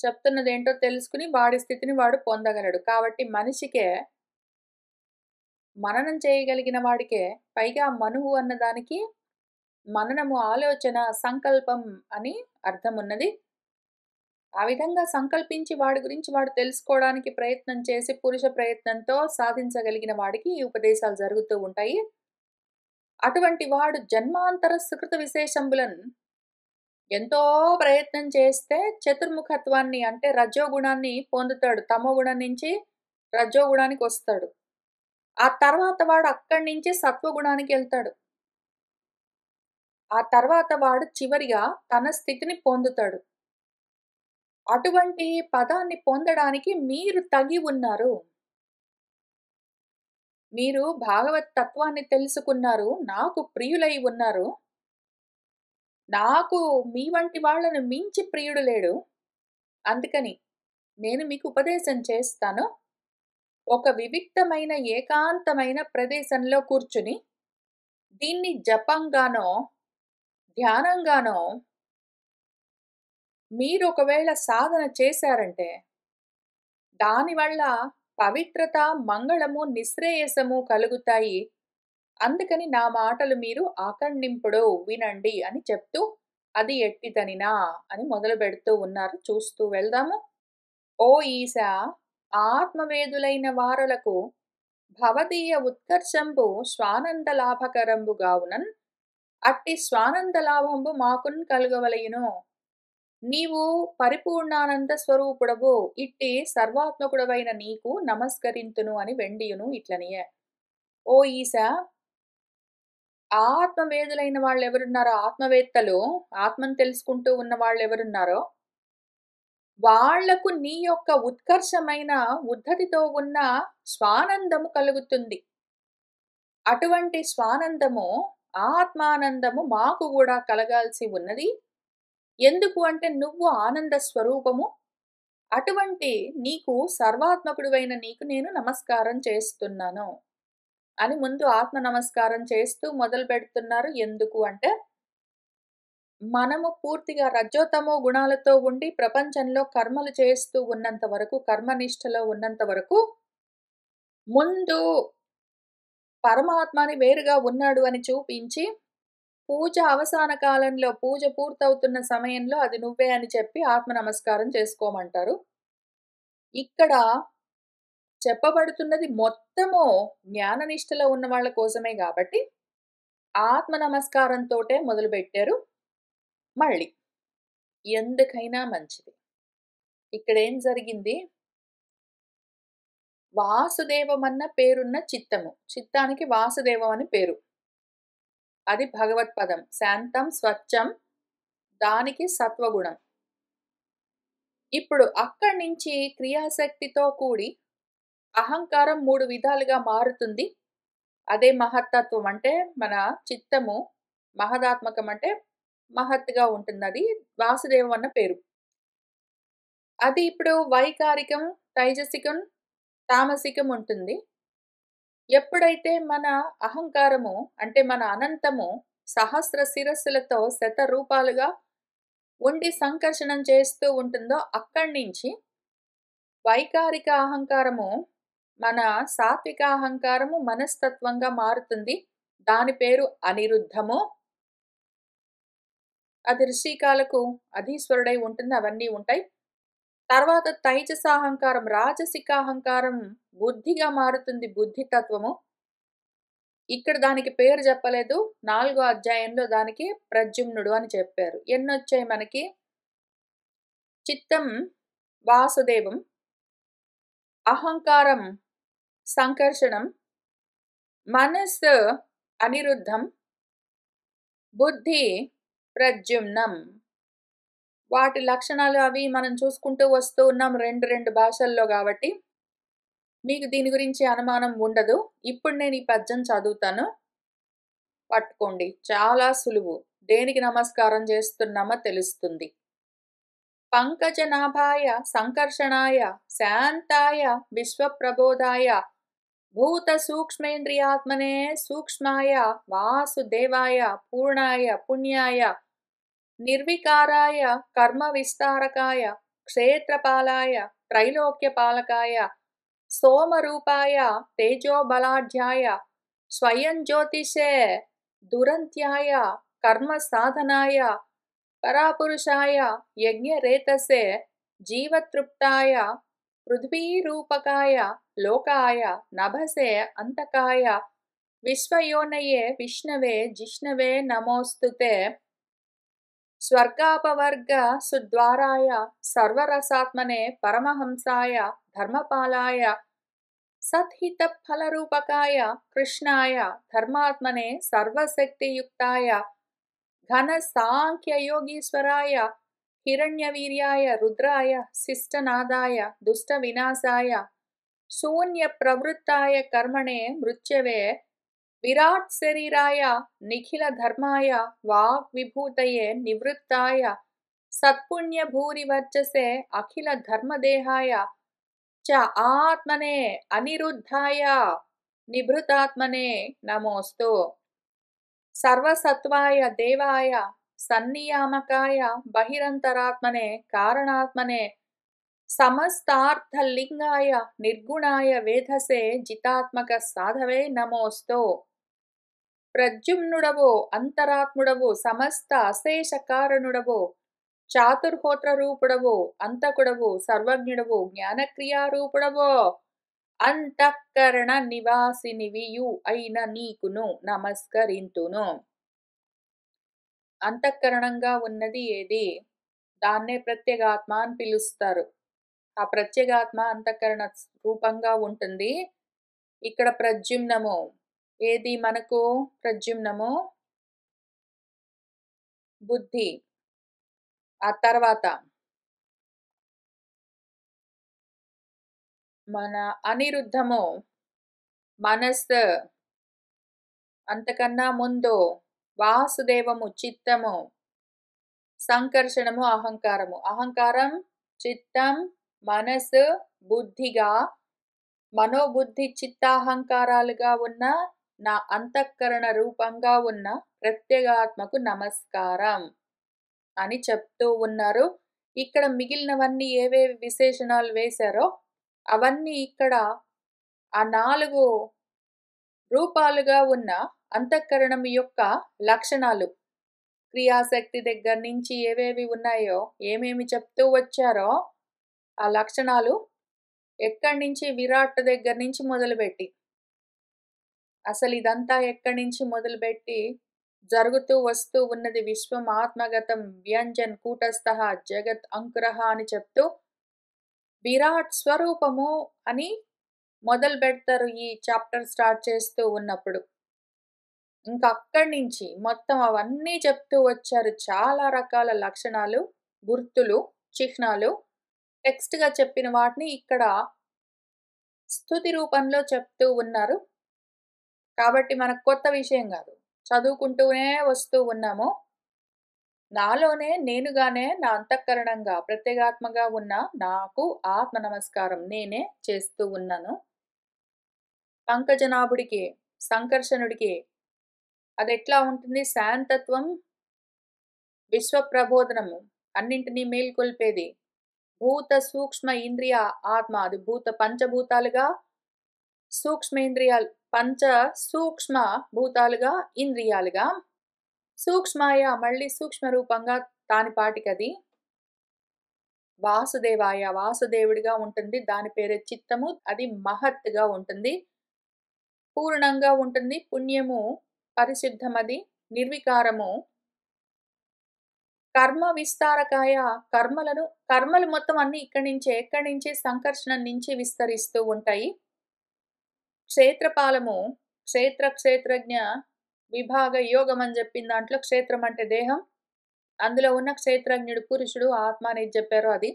చెప్తున్నది ఏంటో తెలుసుకుని వాడి స్థితిని వాడు పొందగలడు. కాబట్టి మనిషికే మననం చేయగలిగిన వాడికే పైగా మనువు అన్నదానికి మననము ఆలోచన సంకల్పం అని అర్థం ఉన్నది. ఆ విధంగా సంకల్పించి వాడి గురించి వాడు తెలుసుకోవడానికి ప్రయత్నం చేసి పురుష ప్రయత్నంతో సాధించగలిగిన వాడికి ఈ ఉపదేశాలు జరుగుతూ ఉంటాయి. అటువంటి వాడు జన్మాంతర సుకృత విశేషంబులను ఎంతో ప్రయత్నం చేస్తే చతుర్ముఖత్వాన్ని అంటే రజోగుణాన్ని పొందుతాడు. తమోగుణం నుంచి రజోగుణానికి వస్తాడు. ఆ తర్వాత వాడు అక్కడి నుంచి సత్వగుణానికి వెళ్తాడు. ఆ తర్వాత వాడు చివరిగా తన స్థితిని పొందుతాడు. అటువంటి పదాన్ని పొందడానికి మీరు తగి ఉన్నారు. మీరు భాగవత్ తత్వాన్ని తెలుసుకున్నారు. నాకు ప్రియులై ఉన్నారు. నాకు మీ వంటి వాళ్ళను మించి ప్రియుడు లేడు. అందుకని నేను మీకు ఉపదేశం చేస్తాను. ఒక వివిక్తమైన ఏకాంతమైన ప్రదేశంలో కూర్చుని దీన్ని జపంగానో ధ్యానంగానో మీరు ఒకవేళ సాధన చేశారంటే దానివల్ల పవిత్రత మంగళము నిశ్రేయసము కలుగుతాయి. అందుకని నా మాటలు మీరు ఆకర్ణింపుడు వినండి అని చెప్తూ అది ఎట్టిదనినా అని మొదలు పెడుతూ ఉన్నారు. చూస్తూ వెళ్దాము. ఓ ఈశా ఆత్మవేదులైన వారలకు భవదీయ ఉత్కర్షంబు స్వానంద లాభకరంబు గావునన్ అట్టి స్వానంద లాభంబు మాకున్ కలుగవలయును. నీవు పరిపూర్ణానంద స్వరూపుడవు. ఇట్టి సర్వాత్మకుడవైన నీకు నమస్కరింతును అని వెండియును ఇట్లనియే. ఓ ఈశా ఆత్మవేదులైన వాళ్ళు ఎవరున్నారో ఆత్మవేత్తలు ఆత్మను తెలుసుకుంటూ ఉన్న వాళ్ళు ఎవరున్నారో వాళ్లకు నీ యొక్క ఉత్కర్షమైన ఉద్ధతితో ఉన్న స్వానందము కలుగుతుంది. అటువంటి స్వానందము ఆత్మానందము మాకు కూడా కలగాల్సి ఉన్నది. ఎందుకు అంటే నువ్వు ఆనంద స్వరూపము. అటువంటి నీకు సర్వాత్మకుడువైన నీకు నేను నమస్కారం చేస్తున్నాను అని ముందు ఆత్మ నమస్కారం చేస్తూ మొదలు పెడుతున్నారు. ఎందుకు అంటే మనము పూర్తిగా రజోతమో గుణాలతో ఉండి ప్రపంచంలో కర్మలు చేస్తూ ఉన్నంత వరకు కర్మనిష్టలో ఉన్నంత వరకు ముందు పరమాత్మని వేరుగా ఉన్నాడు అని చూపించి, పూజ అవసాన కాలంలో పూజ పూర్తవుతున్న సమయంలో అది నువ్వే అని చెప్పి ఆత్మ నమస్కారం చేసుకోమంటారు. ఇక్కడ చెప్పబడుతున్నది మొత్తము జ్ఞాననిష్టలో ఉన్న వాళ్ళ కోసమే గాబట్టి, ఆత్మ నమస్కారంతోటే మొదలుబెట్టారు. మళ్ళీ ఎందుకైనా మంచిది. ఇక్కడేం జరిగింది? వాసుదేవమన్న పేరున్న చిత్తము. చిత్తానికి వాసుదేవం అని పేరు. అది భగవత్పదం. శాంతం, స్వచ్ఛం, దానికి సత్వగుణం. ఇప్పుడు అక్కడి నుంచి క్రియాశక్తితో కూడి అహంకారం 3 విధాలుగా మారుతుంది. అదే మహత్తత్వం అంటే మన చిత్తము మహదాత్మకం అంటే మహత్తుగా ఉంటుందది. వాసుదేవం అన్న పేరు. అది ఇప్పుడు వైకారికం, తైజసికం, తామసికం ఉంటుంది. ఎప్పుడైతే మన అహంకారము అంటే మన అనంతము సహస్ర శిరస్సులతో శతరూపాలుగా ఉండి సంకర్షణం చేస్తూ ఉంటుందో అక్కడి నుంచి వైకారిక అహంకారము మన సాత్విక అహంకారము మనస్తత్వంగా మారుతుంది. దాని పేరు అనిరుద్ధము. అది ఋషికాలకు అధీశ్వరుడై ఉంటుంది. అవన్నీ ఉంటాయి. తర్వాత తైజస అహంకారం, రాజసిక అహంకారం బుద్ధిగా మారుతుంది. బుద్ధి తత్వము. ఇక్కడ దానికి పేరు చెప్పలేదు. 4వ అధ్యాయంలో దానికి ప్రద్యుమ్నుడు అని చెప్పారు. ఎన్నొచ్చాయి మనకి? చిత్తం వాసుదేవం, అహంకారం సంకర్షణం, మనస్సు అనిరుద్ధం, బుద్ధి ప్రద్యుమ్నం. వాటి లక్షణాలు అవి మనం చూసుకుంటూ వస్తూ ఉన్నాం 2 భాషల్లో కాబట్టి మీకు దీని గురించి అనుమానం ఉండదు. ఇప్పుడు నేను ఈ పద్యం చదువుతాను. పట్టుకోండి. చాలా సులువు. దేనికి నమస్కారం చేస్తున్నామో తెలుస్తుంది. పంకజనాభాయ సంకర్షణాయ శాంతాయ విశ్వప్రబోధాయ భూత సూక్ష్మేంద్రియాత్మనే సూక్ష్మాయ వాసుదేవాయ పూర్ణాయ పుణ్యాయ నిర్వికారాయ కర్మ విస్తారకాయ క్షేత్రపాలాయ త్రైలోక్యపాలకాయ సోమరూపాయ తేజోబలాఢ్యాయ స్వయం జ్యోతిషే దురంత్యాయ కర్మ సాధనాయ పరాపురుషాయ యజ్ఞరేతసే జీవతృప్తాయ పృథ్వీరూపకాయ లోకాయ నభసే అంతకాయ విశ్వయోనయే విష్ణవే జిష్ణవే నమోస్తుతే స్వర్గాపవర్గ సుద్వారాయ సర్వరసాత్మనే పరమహంసాయ ధర్మపాలాయ సద్హిత ఫలరూపకాయ కృష్ణాయ ధర్మాత్మనే సర్వశక్తియుక్తాయ ఘన సాంఖ్యయోగీశ్వరాయ హిరణ్యవీర్యాయ రుద్రాయ శిష్టనాదాయ దుష్ట వినాశాయ శూన్య ప్రవృత్తాయ కర్మణే మృత్యవే విరాట్ శరీరాయ నిఖిల ధర్మాయ వాగ్ విభూతయే నివృత్తాయ సత్పుణ్య భూరి వర్చసే అఖిల ధర్మదేహాయ చ ఆత్మనే అనిరుద్ధాయ నిభృతాత్మనే నమోస్తు సర్వసత్వాయ దేవాయ సన్నియామకాయ బహిరంతరాత్మనే కారణాత్మనే సమస్తార్థలింగాయ నిర్గుణాయ వేధసే జితాత్మక సాధవే నమోస్తు ప్రద్యుమ్నుడవో అంతరాత్ముడవో సమస్త అశేష కారణుడవో చాతుర్హోత్ర రూపుడవో అంతకుడవో సర్వజ్ఞుడవో జ్ఞానక్రియారూపుడవో అంతఃకరణ నివాసినివియు అయిన నీకును నమస్కరింతును. అంతఃకరణంగా ఉన్నది ఏది? దాన్నే ప్రత్యేగాత్మ అని పిలుస్తారు. ఆ ప్రత్యేగాత్మ అంతఃకరణ రూపంగా ఉంటుంది. ఇక్కడ ప్రద్యుమ్నము ఏది మనకు? ప్రద్యుమ్నము బుద్ధి. ఆ తర్వాత మన అనిరుద్ధము మనస్సు. అంతకన్నా ముందు వాసుదేవము చిత్తము, సంకర్షణము అహంకారము. అహంకారం చిత్తం మనస్సు బుద్ధిగా మనోబుద్ధి చిత్తాహంకారాలుగా ఉన్న నా అంతఃకరణ రూపంగా ఉన్న ప్రత్యేగాత్మకు నమస్కారం అని చెప్తూ ఉన్నారు. ఇక్కడ మిగిలినవన్నీ ఏవేవి విశేషణాలు వేశారో అవన్నీ ఇక్కడ ఆ 4 రూపాలుగా ఉన్న అంతఃకరణం యొక్క లక్షణాలు, క్రియాశక్తి దగ్గర నుంచి ఏవేవి ఉన్నాయో, ఏమేమి చెప్తూ వచ్చారో ఆ లక్షణాలు ఎక్కడి నుంచి, విరాట్ దగ్గర నుంచి మొదలుపెట్టి, అసలు ఇదంతా ఎక్కడి నుంచి మొదలుపెట్టి జరుగుతూ వస్తూ ఉన్నది విశ్వం ఆత్మగతం వ్యంజన్ కూటస్థ జగత్ అంకురః అని చెప్తూ విరాట్ స్వరూపము అని మొదలు పెడతారు ఈ చాప్టర్ స్టార్ట్ చేస్తూ ఉన్నప్పుడు. ఇంకా అక్కడి నుంచి మొత్తం అవన్నీ చెప్తూ వచ్చారు. చాలా రకాల లక్షణాలు, గుర్తులు, చిహ్నాలు. టెక్స్ట్గా చెప్పిన వాటిని ఇక్కడ స్తుతి రూపంలో చెప్తూ ఉన్నారు. కాబట్టి మనకు కొత్త విషయం కాదు, చదువుకుంటూనే వస్తూ ఉన్నాము. నాలోనే నేనుగానే, నా అంతఃకరణంగా ప్రత్యేగాత్మగా ఉన్న నాకు ఆత్మ నమస్కారం నేనే చేస్తూ ఉన్నాను. పంకజనాభుడికి, సంకర్షణుడికి అదెట్లా ఉంటుంది? శాంతత్వం, విశ్వప్రబోధనము, అన్నింటినీ మేల్కొల్పేది. భూత సూక్ష్మ ఇంద్రియ ఆత్మ, అది పంచభూతాలుగా, సూక్ష్మేంద్రియాలు పంచ సూక్ష్మ భూతాలుగా, ఇంద్రియాలుగా, సూక్ష్మాయ మళ్ళీ సూక్ష్మ రూపంగా దానిపాటికది వాసుదేవాయ, వాసుదేవుడిగా ఉంటుంది. దాని పేరే చిత్తము. అది మహత్తుగా ఉంటుంది, పూర్ణంగా ఉంటుంది. పుణ్యము, పరిశుద్ధమది, నిర్వికారము. కర్మ విస్తారకాయ, కర్మలు మొత్తం అన్ని ఎక్కడి నుంచి సంకర్షణ నుంచి విస్తరిస్తూ ఉంటాయి. క్షేత్రపాలము, క్షేత్రజ్ఞ విభాగ యోగం అని చెప్పిన దాంట్లో క్షేత్రం అంటే దేహం, అందులో ఉన్న క్షేత్రజ్ఞుడు పురుషుడు, ఆత్మ అనేది చెప్పారు. అది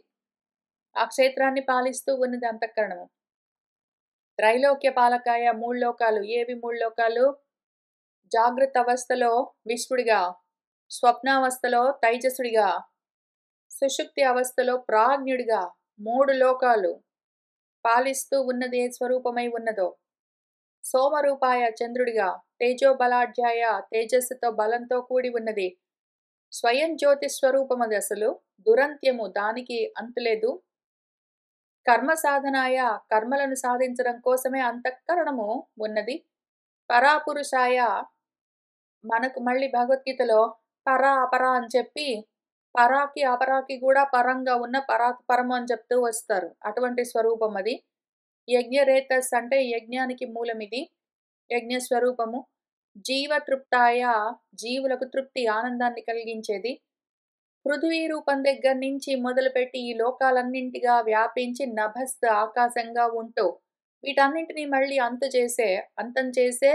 ఆ క్షేత్రాన్ని పాలిస్తూ ఉన్నది అంతఃకరణము. త్రైలోక్య పాలకాయ, 3 లోకాలు. ఏవి 3 లోకాలు? జాగ్రత్త అవస్థలో విశ్వడిగా, స్వప్నావస్థలో తైజసుడిగా, సుషుప్తి అవస్థలో ప్రాజ్ఞుడిగా 3 లోకాలు పాలిస్తూ ఉన్నది ఏ స్వరూపమై ఉన్నదో. సోమరూపాయ చంద్రుడిగా, తేజోబలాఢ్యాయ తేజస్సుతో బలంతో కూడి ఉన్నది. స్వయం జ్యోతి స్వరూపమది, అసలు దురంత్యము, దానికి అంతులేదు. కర్మ సాధనాయ, కర్మలను సాధించడం కోసమే అంతఃకరణము ఉన్నది. పరాపురుషాయ, మనకు మళ్ళీ భగవద్గీతలో పరా అపరా అని చెప్పి పరాకి అపరాకి కూడా పరంగా ఉన్న పరము అని చెప్తూ వస్తారు. అటువంటి స్వరూపం అది. యజ్ఞరేతస్ అంటే యజ్ఞానికి మూలం ఇది, యజ్ఞ స్వరూపము. జీవతృప్తాయ, జీవులకు తృప్తి, ఆనందాన్ని కలిగించేది. పృథ్వీ రూపం దగ్గర నుంచి మొదలుపెట్టి ఈ లోకాలన్నింటిగా వ్యాపించి నభస్థ ఆకాశంగా ఉంటూ వీటన్నింటినీ మళ్ళీ అంతం చేసే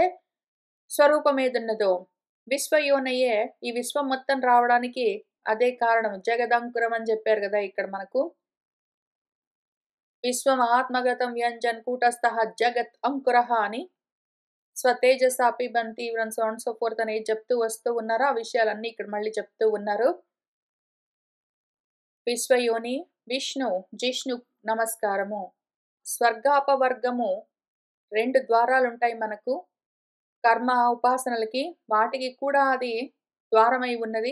స్వరూపం ఏదున్నదో విశ్వయోనయే. ఈ విశ్వం మొత్తం రావడానికి అదే కారణం. జగదంకురం అని చెప్పారు కదా ఇక్కడ మనకు. విశ్వం ఆత్మగతం వ్యంజన్ కూటస్థ జగత్ అంకురః అని స్వతేజస పిబంతి తీవ్రం సో అండ్ సో ఫోర్త్ అనేది చెప్తూ వస్తూ ఉన్నారు. ఆ విషయాలన్నీ ఇక్కడ మళ్ళీ చెప్తూ ఉన్నారు. విశ్వయోని, విష్ణు, జిష్ణు నమస్కారము. స్వర్గాపవర్గము 2 ద్వారాలుంటాయి మనకు కర్మ ఉపాసనలకి, వాటికి కూడా అది ద్వారమై ఉన్నది.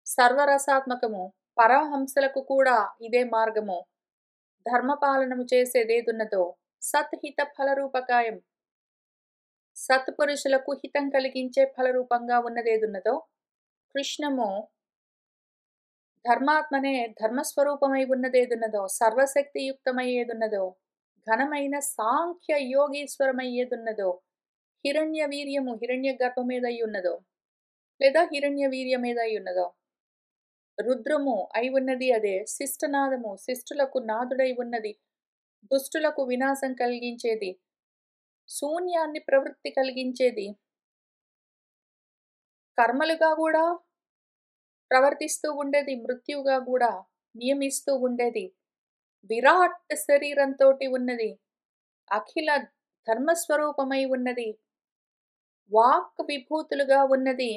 సర్వరసాత్మకము, పరమహంసలకు కూడా ఇదే మార్గము. ధర్మపాలనము చేసేదేదున్నదో సత్హిత ఫలరూపకాయం, సత్పురుషులకు హితం కలిగించే ఫలరూపంగా ఉన్నదేదున్నదో. కృష్ణము ధర్మాత్మనే, ధర్మస్వరూపమై ఉన్నదేదున్నదో, సర్వశక్తియుక్తమయ్యేదున్నదో, ఘనమైన సాంఖ్య యోగీశ్వరమయ్యేదున్నదో, హిరణ్య వీర్యము, హిరణ్య గర్భమేదై ఉన్నదో లేదా హిరణ్య వీర్యమేదై ఉన్నదో, రుద్రము అయి ఉన్నది అదే. శిష్టనాదము, శిష్టులకు నాదుడై ఉన్నది, దుష్టులకు వినాశం కలిగించేది, శూన్యాన్ని ప్రవృత్తి కలిగించేది, కర్మలుగా కూడా ప్రవర్తిస్తూ ఉండేది, మృత్యువుగా కూడా నియమిస్తూ ఉండేది. విరాట్ శరీరంతో ఉన్నది, అఖిల ధర్మస్వరూపమై ఉన్నది, వాక్ విభూతులుగా ఉన్నది.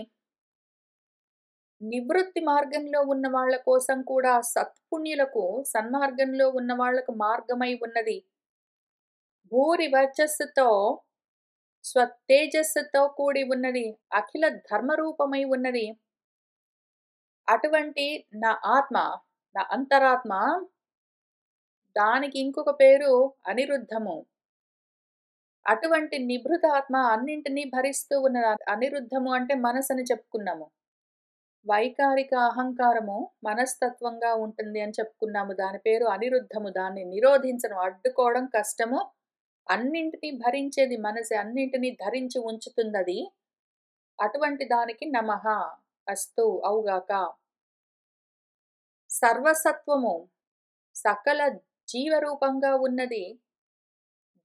నివృత్తి మార్గంలో ఉన్న వాళ్ళ కోసం కూడా, సత్పుణ్యులకు, సన్మార్గంలో ఉన్న వాళ్లకు మార్గమై ఉన్నది. భూరి వర్చస్సుతో, స్వతేజస్సుతో కూడి ఉన్నది, అఖిల ధర్మరూపమై ఉన్నది. అటువంటి నా ఆత్మ, నా అంతరాత్మ, దానికి ఇంకొక పేరు అనిరుద్ధము. అటువంటి నిభృతాత్మ అన్నింటినీ భరిస్తూ ఉన్న అనిరుద్ధము అంటే మనసని చెప్పుకున్నాము. వైకారిక అహంకారము మనస్తత్వంగా ఉంటుంది అని చెప్పుకున్నాము. దాని పేరు అనిరుద్ధము. దాన్ని నిరోధించడం, అడ్డుకోవడం కష్టము. అన్నింటినీ భరించేది మనసే. అన్నింటినీ ధరించి ఉంచుతుందది. అటువంటి దానికి నమః అస్తు అవుగాక. సర్వసత్వము సకల జీవరూపంగా ఉన్నది,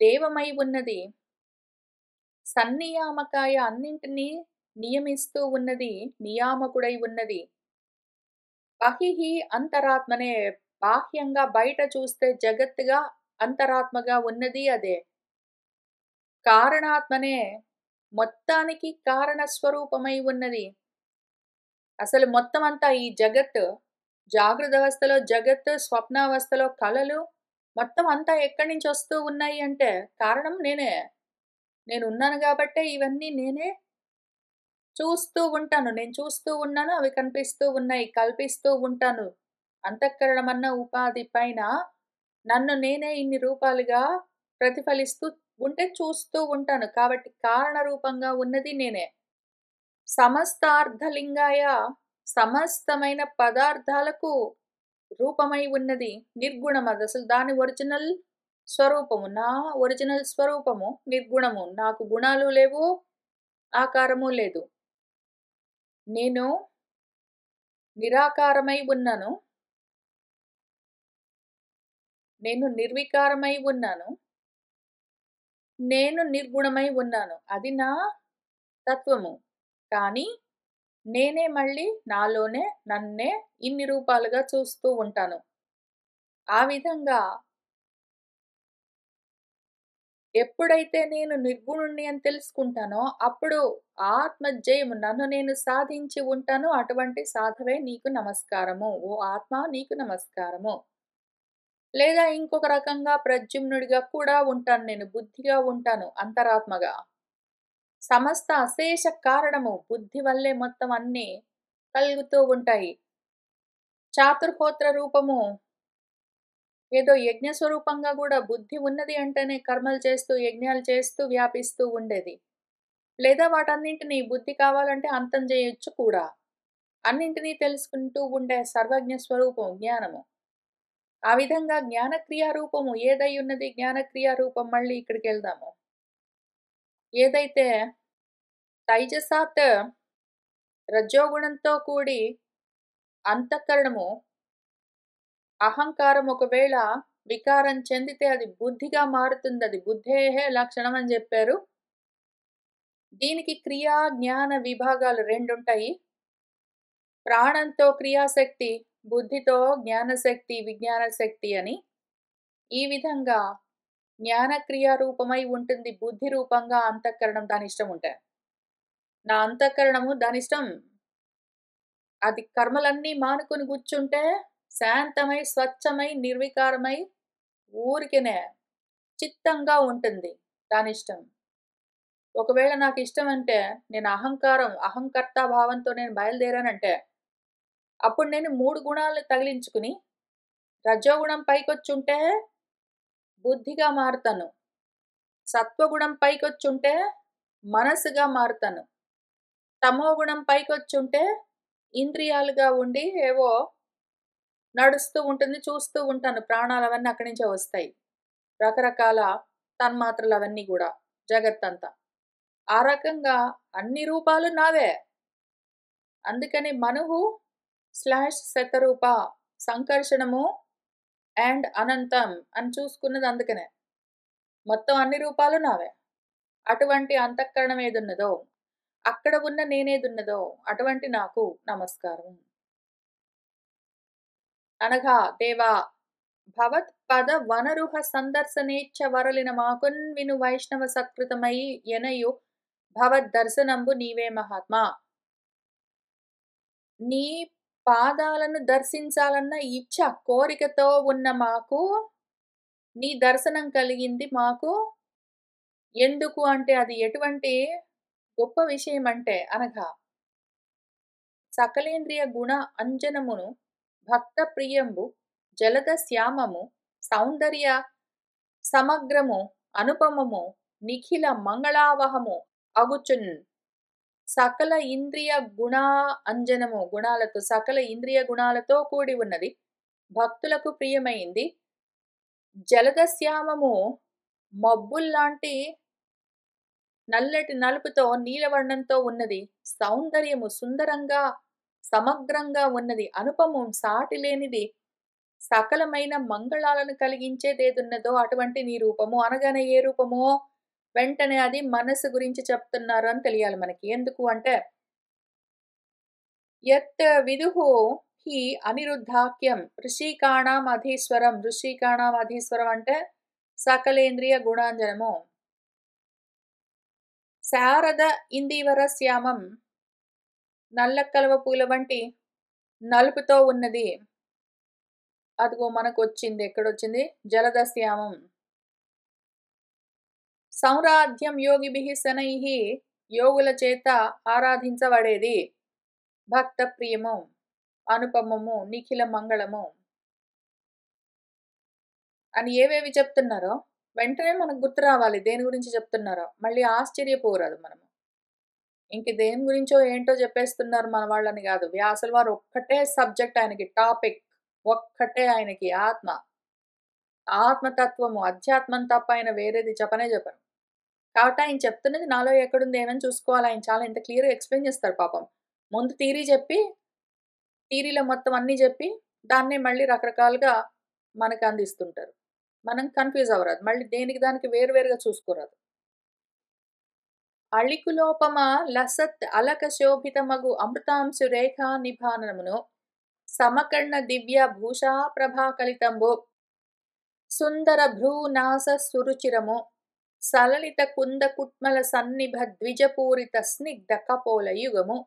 దేవమై ఉన్నది, సన్నియామకాయ అన్నింటినీ నియమిస్తూ ఉన్నది, నియామకుడై ఉన్నది. బహిః అంతరాత్మనే బాహ్యంగా బయట చూస్తే జగత్తుగా అంతరాత్మగా ఉన్నది అదే. కారణాత్మనే మొత్తానికి కారణ స్వరూపమై ఉన్నది. అసలు మొత్తం అంతా ఈ జగత్తు, జాగృత అవస్థలో జగత్తు, స్వప్నావస్థలో కలలు, మొత్తం అంతా ఎక్కడి నుంచి వస్తూ ఉన్నాయి అంటే కారణం నేనే. నేనున్నాను గాబట్టే ఇవన్నీ నేనే చూస్తూ ఉంటాను. నేను చూస్తూ ఉన్నాను. అవి కనిపిస్తూ ఉన్నాయి. కల్పిస్తూ ఉంటాను. అంతఃకరణమన్న ఉపాధి పైన నన్ను నేనే ఇన్ని రూపాలుగా ప్రతిఫలిస్తూ ఉంటే చూస్తూ ఉంటాను. కాబట్టి కారణ రూపంగా ఉన్నది నేనే. సమస్తార్థలింగాయ సమస్తమైన పదార్థాలకు రూపమై ఉన్నది నిర్గుణం. అది అసలు దాని ఒరిజినల్ స్వరూపము. నా ఒరిజినల్ స్వరూపము నిర్గుణము. నాకు గుణాలు లేవు, ఆకారము లేదు. నేను నిరాకారమై ఉన్నాను. నేను నిర్వికారమై ఉన్నాను. నేను నిర్గుణమై ఉన్నాను. అది నా తత్వము. కానీ నేనే మళ్ళీ నాలోనే నన్నే ఇన్ని రూపాలుగా చూస్తూ ఉంటాను. ఆ విధంగా ఎప్పుడైతే నేను నిర్గుణుణ్ణి అని తెలుసుకుంటానో అప్పుడు ఆత్మజయము నన్ను నేను సాధించి ఉంటాను. అటువంటి సాధవే నీకు నమస్కారము. ఓ ఆత్మ నీకు నమస్కారము. లేదా ఇంకొక రకంగా ప్రద్యుమ్నుడిగా కూడా ఉంటాను నేను. బుద్ధిగా ఉంటాను అంతరాత్మగా. సమస్త అశేష కారణము బుద్ధి వల్లే మొత్తం అన్నీ కలుగుతూ ఉంటాయి. చాతుర్హోత్ర రూపము ఏదో యజ్ఞ స్వరూపంగా కూడా బుద్ధి ఉన్నది అంటేనే కర్మలు చేస్తూ, యజ్ఞాలు చేస్తూ వ్యాపిస్తూ ఉండేది. లేదా వాటన్నింటినీ బుద్ధి కావాలంటే అంతం చేయొచ్చు కూడా. అన్నింటినీ తెలుసుకుంటూ ఉండే సర్వజ్ఞ స్వరూపం జ్ఞానము. ఆ విధంగా జ్ఞానక్రియా రూపము ఏదై ఉన్నది జ్ఞానక్రియా రూపం మళ్ళీ ఇక్కడికెళ్దాము. ఏదైతే తైజసాత్ రజోగుణంతో కూడి అంతఃకరణము అహంకారం ఒకవేళ వికారం చెందితే అది బుద్ధిగా మారుతుంది. అది బుద్ధేహ లక్షణం అని చెప్పారు. దీనికి క్రియా జ్ఞాన విభాగాలు రెండుంటాయి. ప్రాణంతో క్రియాశక్తి, బుద్ధితో జ్ఞానశక్తి, విజ్ఞాన శక్తి అని. ఈ విధంగా జ్ఞానక్రియా రూపమై ఉంటుంది. బుద్ధి రూపంగా అంతఃకరణం దానిష్టం ఉంటాయి. నా అంతఃకరణము దానిష్టం అది కర్మలన్నీ మానుకొని కూర్చుంటే శాంతమై, స్వచ్ఛమై, నిర్వికారమై ఊరికెనే చిత్తంగా ఉంటుంది దానిష్టం. ఒకవేళ నాకు ఇష్టం అంటే నేను అహంకర్త భావంతో నేను బయలుదేరానంటే అప్పుడు నేను 3 గుణాలను తగిలించుకుని రజోగుణం పైకొచ్చుంటే బుద్ధిగా మారుతాను. సత్వగుణం పైకొచ్చుంటే మనసుగా మారుతాను. తమోగుణం పైకొచ్చుంటే ఇంద్రియాలుగా ఉండి ఏవో నడుస్తూ ఉంటుంది. చూస్తూ ఉంటాను. ప్రాణాలు అవన్నీ అక్కడి నుంచే వస్తాయి. రకరకాల తన్మాత్రలు అవన్నీ గూడా జగత్తంతా. ఆ రకంగా అన్ని రూపాలు నావే. అందుకని మనువు శతరూప సంకర్షణము అండ్ అనంతం అని చూసుకున్నది అందుకనే. మొత్తం అన్ని రూపాలు నావే. అటువంటి అంతఃకరణం ఏదున్నదో, అక్కడ ఉన్న నేనేదున్నదో అటువంటి నాకు నమస్కారం. అనగా దేవా భవత్పద వనరుహ సందర్శనేచ్ఛ వరలిన మాకున్ విను వైష్ణవ సత్కృతమై ఎనయు భవద్దర్శనంబు నీవే మహాత్మా. నీ పాదాలను దర్శించాలన్న ఇచ్ఛ కోరికతో ఉన్న మాకు నీ దర్శనం కలిగింది మాకు. ఎందుకు అంటే అది ఎటువంటి గొప్ప విషయం అంటే అనగా సకలేంద్రియ గుణ అంజనమును భక్త ప్రియంబు జలద శ్యామము సౌందర్య సమగ్రము అనుపమము నిఖిల మంగళావహము అగుచున్ సకల ఇంద్రియ గుణా అంజనము గుణాలతో సకల ఇంద్రియ గుణాలతో కూడి ఉన్నది. భక్తులకు ప్రియమైంది. జలదశ్యామము మబ్బుల్లాంటి నల్లటి నలుపుతో నీలవర్ణంతో ఉన్నది. సౌందర్యము సుందరంగా సమగ్రంగా ఉన్నది. అనుపమం సాటి లేనిది. సకలమైన మంగళాలను కలిగించేదేదున్నదో అటువంటి నీ రూపము. అనగానే ఏ రూపమో వెంటనే అది మనసు గురించి చెప్తున్నారు అని తెలియాలి మనకి. ఎందుకు అంటే యత్ విదుహు హి అనిరుద్ధాఖ్యం ఋషికాణం అధీశ్వరం. ఋషికాణం అధీశ్వరం అంటే సకలేంద్రియ గుణాంజనము. శారద ఇందీవరశ్యామం నల్ల కలువ పూల వంటి నలుపుతో ఉన్నది. అదిగో మనకొచ్చింది. ఎక్కడొచ్చింది? జలదశ్యామం. సౌరాధ్యం యోగిభిః శనైః యోగుల చేత ఆరాధించబడేది. భక్త ప్రియము, అనుపమము, నిఖిల మంగళము అని ఏవేవి చెప్తున్నారో వెంటనే మనకు గుర్తు రావాలి దేని గురించి చెప్తున్నారో. మళ్ళీ ఆశ్చర్యపోరాదు మనము. ఇంక దేని గురించో ఏంటో చెప్పేస్తున్నారు మన వాళ్ళని కాదు. వ్యాసుల వారు ఒక్కటే సబ్జెక్ట్ ఆయనకి, టాపిక్ ఒక్కటే ఆయనకి ఆత్మ. ఆత్మతత్వము, అధ్యాత్మం తప్ప ఆయన వేరేది చెప్పనే చెప్పరు. కాబట్టి ఆయన చెప్తున్నది నాలో ఎక్కడుంది ఏమని చూసుకోవాలి. ఆయన చాలా ఇంత క్లియర్‌గా ఎక్స్‌ప్లెయిన్ చేస్తారు పాపం. ముందు థియరీ చెప్పి, థియరీలో మొత్తం అన్నీ చెప్పి, దాన్నే మళ్ళీ రకరకాలుగా మనకు అందిస్తుంటారు. మనం కన్‌ఫ్యూజ్ అవ్వరాదు. మళ్ళీ దేనికి దానికి వేరువేరుగా చూసుకోరాదు. అళికులోపమ లసత్ అలక శోభితమగు అమృతాంశు రేఖా నిభానమును సమకర్ణ దివ్య భూషా ప్రభా కలితంబు సుందర భ్రూనాస సురుచిరము సలలిత కుంద కుట్మల సన్నిభ ద్విజపూరిత స్నిగ్ధ కపోల యుగము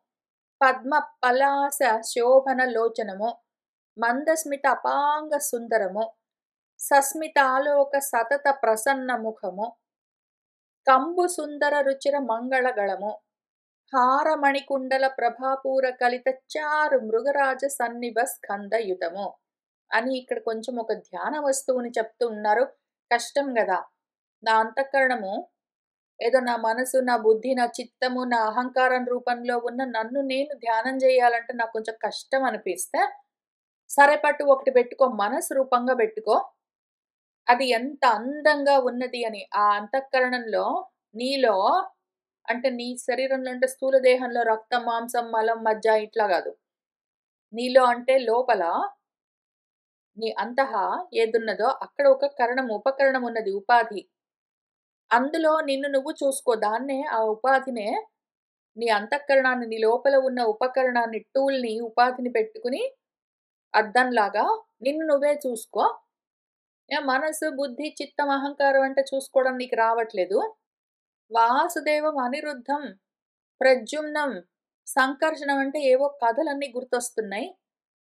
పద్మ పలాస శోభన లోచనము మందస్మిత అపాంగ సుందరము సస్మితాలోక సతత ప్రసన్న ముఖము కంబు సుందర రుచిర మంగళగళము హారమణికుండల ప్రభాపూర కలిత చారు మృగరాజ సన్నిభ స్కందయుతము అని ఇక్కడ కొంచెం ఒక ధ్యాన వస్తువుని చెప్తూ ఉన్నారు. కష్టం కదా. నా అంతఃకరణము ఏదో నా మనసు, నా బుద్ధి, నా చిత్తము, నా అహంకారం రూపంలో ఉన్న నన్ను నేను ధ్యానం చేయాలంటే నాకు కొంచెం కష్టం అనిపిస్తే, సరే పట్టు ఒకటి పెట్టుకో, మనసు రూపంగా పెట్టుకో. అది ఎంత అందంగా ఉన్నది అని. ఆ అంతఃకరణంలో నీలో అంటే నీ శరీరంలో అంటే స్థూల దేహంలో రక్తం, మాంసం, మలం, మజ్జ ఇట్లా కాదు. నీలో అంటే లోపల నీ అంతః ఏదున్నదో అక్కడ ఒక కరణం, ఉపకరణం ఉన్నది, ఉపాధి. అందులో నిన్ను నువ్వు చూసుకో. దాన్నే ఆ ఉపాధినే నీ అంతఃకరణాన్ని, నీ లోపల ఉన్న ఉపకరణాన్ని, టూల్‌ని, ఉపాధిని పెట్టుకుని అద్దంలాగా నిన్ను నువ్వే చూసుకో. మనసు, బుద్ధి, చిత్తం, అహంకారం అంటే చూసుకోవడం నీకు రావట్లేదు. వాసుదేవం అనిరుద్ధం ప్రద్యుమ్నం సంకర్షణం అంటే ఏవో కథలన్నీ గుర్తొస్తున్నాయి.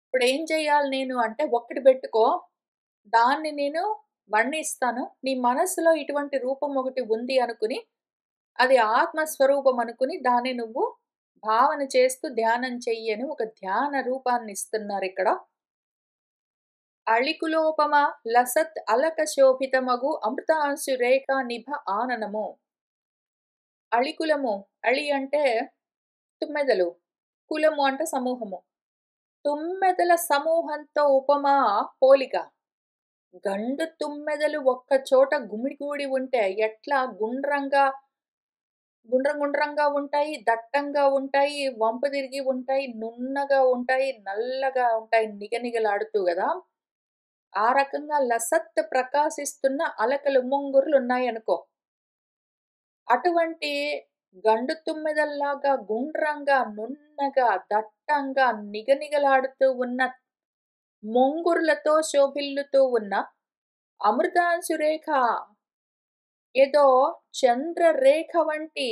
ఇప్పుడేం చెయ్యాలి నేను అంటే ఒక్కటి పెట్టుకో. దాన్ని నేను వర్ణిస్తాను. నీ మనస్సులో ఇటువంటి రూపం ఒకటి ఉంది అనుకుని, అది ఆత్మస్వరూపం అనుకుని దాన్ని నువ్వు భావన చేస్తూ ధ్యానం చెయ్యి అని ఒక ధ్యాన రూపాన్నిస్తున్నారిక్కడ. అళికులోపమ లసత్ అలక శోభితమగు అమృతాంశు రేఖ నిభ ఆననము. అళికులము, అళి అంటే తుమ్మెదలు, కులము అంటే సమూహము. తుమ్మెదల సమూహంతో ఉపమా పోలిక. గండు తుమ్మెదలు ఒక్క చోట గుమిగూడి ఉంటే ఎట్లా గుండ్రంగా గుండ్రంగా ఉంటాయి, దట్టంగా ఉంటాయి, వంపు తిరిగి ఉంటాయి, నున్నగా ఉంటాయి, నల్లగా ఉంటాయి, నిగనిగలాడుతూ గదా! ఆ రకంగా లసత్ ప్రకాశిస్తున్న అలకలు, ముంగురులు ఉన్నాయనుకో. అటువంటి గండు తుమ్మెదల్లాగా గుండ్రంగా, నున్నగా, దట్టంగా, నిగనిగలాడుతూ ఉన్న ముంగురులతో శోభిల్లుతూ ఉన్న అమృతాంశు రేఖ ఏదో చంద్రరేఖ వంటి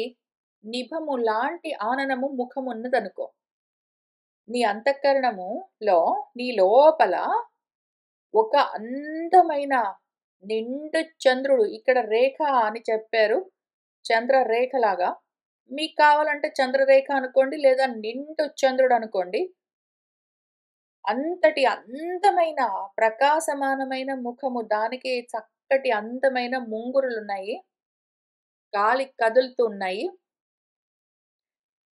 నిభము లాంటి ఆననము ముఖమున్నదనుకో. నీ అంతఃకరణములో నీ లోపల ఒక అందమైన నిండు చంద్రుడు, ఇక్కడ రేఖ అని చెప్పారు. చంద్రరేఖలాగా. మీకు కావాలంటే చంద్రరేఖ అనుకోండి, లేదా నిండు చంద్రుడు అనుకోండి. అంతటి అందమైన ప్రకాశమానమైన ముఖము, దానికి చక్కటి అందమైన ముంగురులున్నాయి. గాలి కదులుతున్నాయి.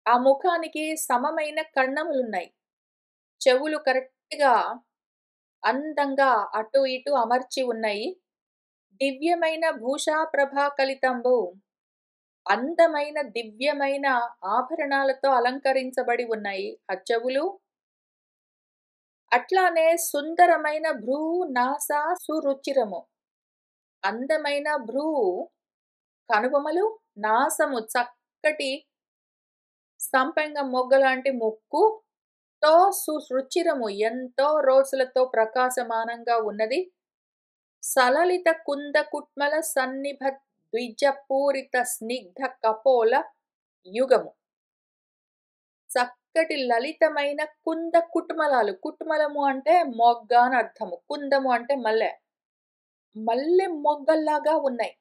ఆ ముఖానికి సమమైన కన్నములున్నాయి. చెవులు కరెక్ట్‌గా అందంగా అటు ఇటు అమర్చి ఉన్నాయి. దివ్యమైన భూషా ప్రభా కలితంబు అందమైన దివ్యమైన ఆభరణాలతో అలంకరించబడి ఉన్నాయి ఆ చెవులు. అట్లానే సుందరమైన భ్రూ నాసా సురుచిరము. అందమైన భ్రువు, కనుబొమలు, నాసము చక్కటి సంపెంగ మొగ్గలాంటి ముక్కుతో సురుచిరము ఎంతో రోజులతో ప్రకాశమానంగా ఉన్నది. సలలిత కుంద కుట్మల సన్నిభ ద్విజపూరిత స్నిగ్ధ కపోల యుగము. చక్కటి లలితమైన కుంద కుటుమలాలు. కుటుమలము అంటే మొగ్గ అని అర్థము. కుందము అంటే మల్లె. మల్లె మొగ్గల్లాగా ఉన్నాయి.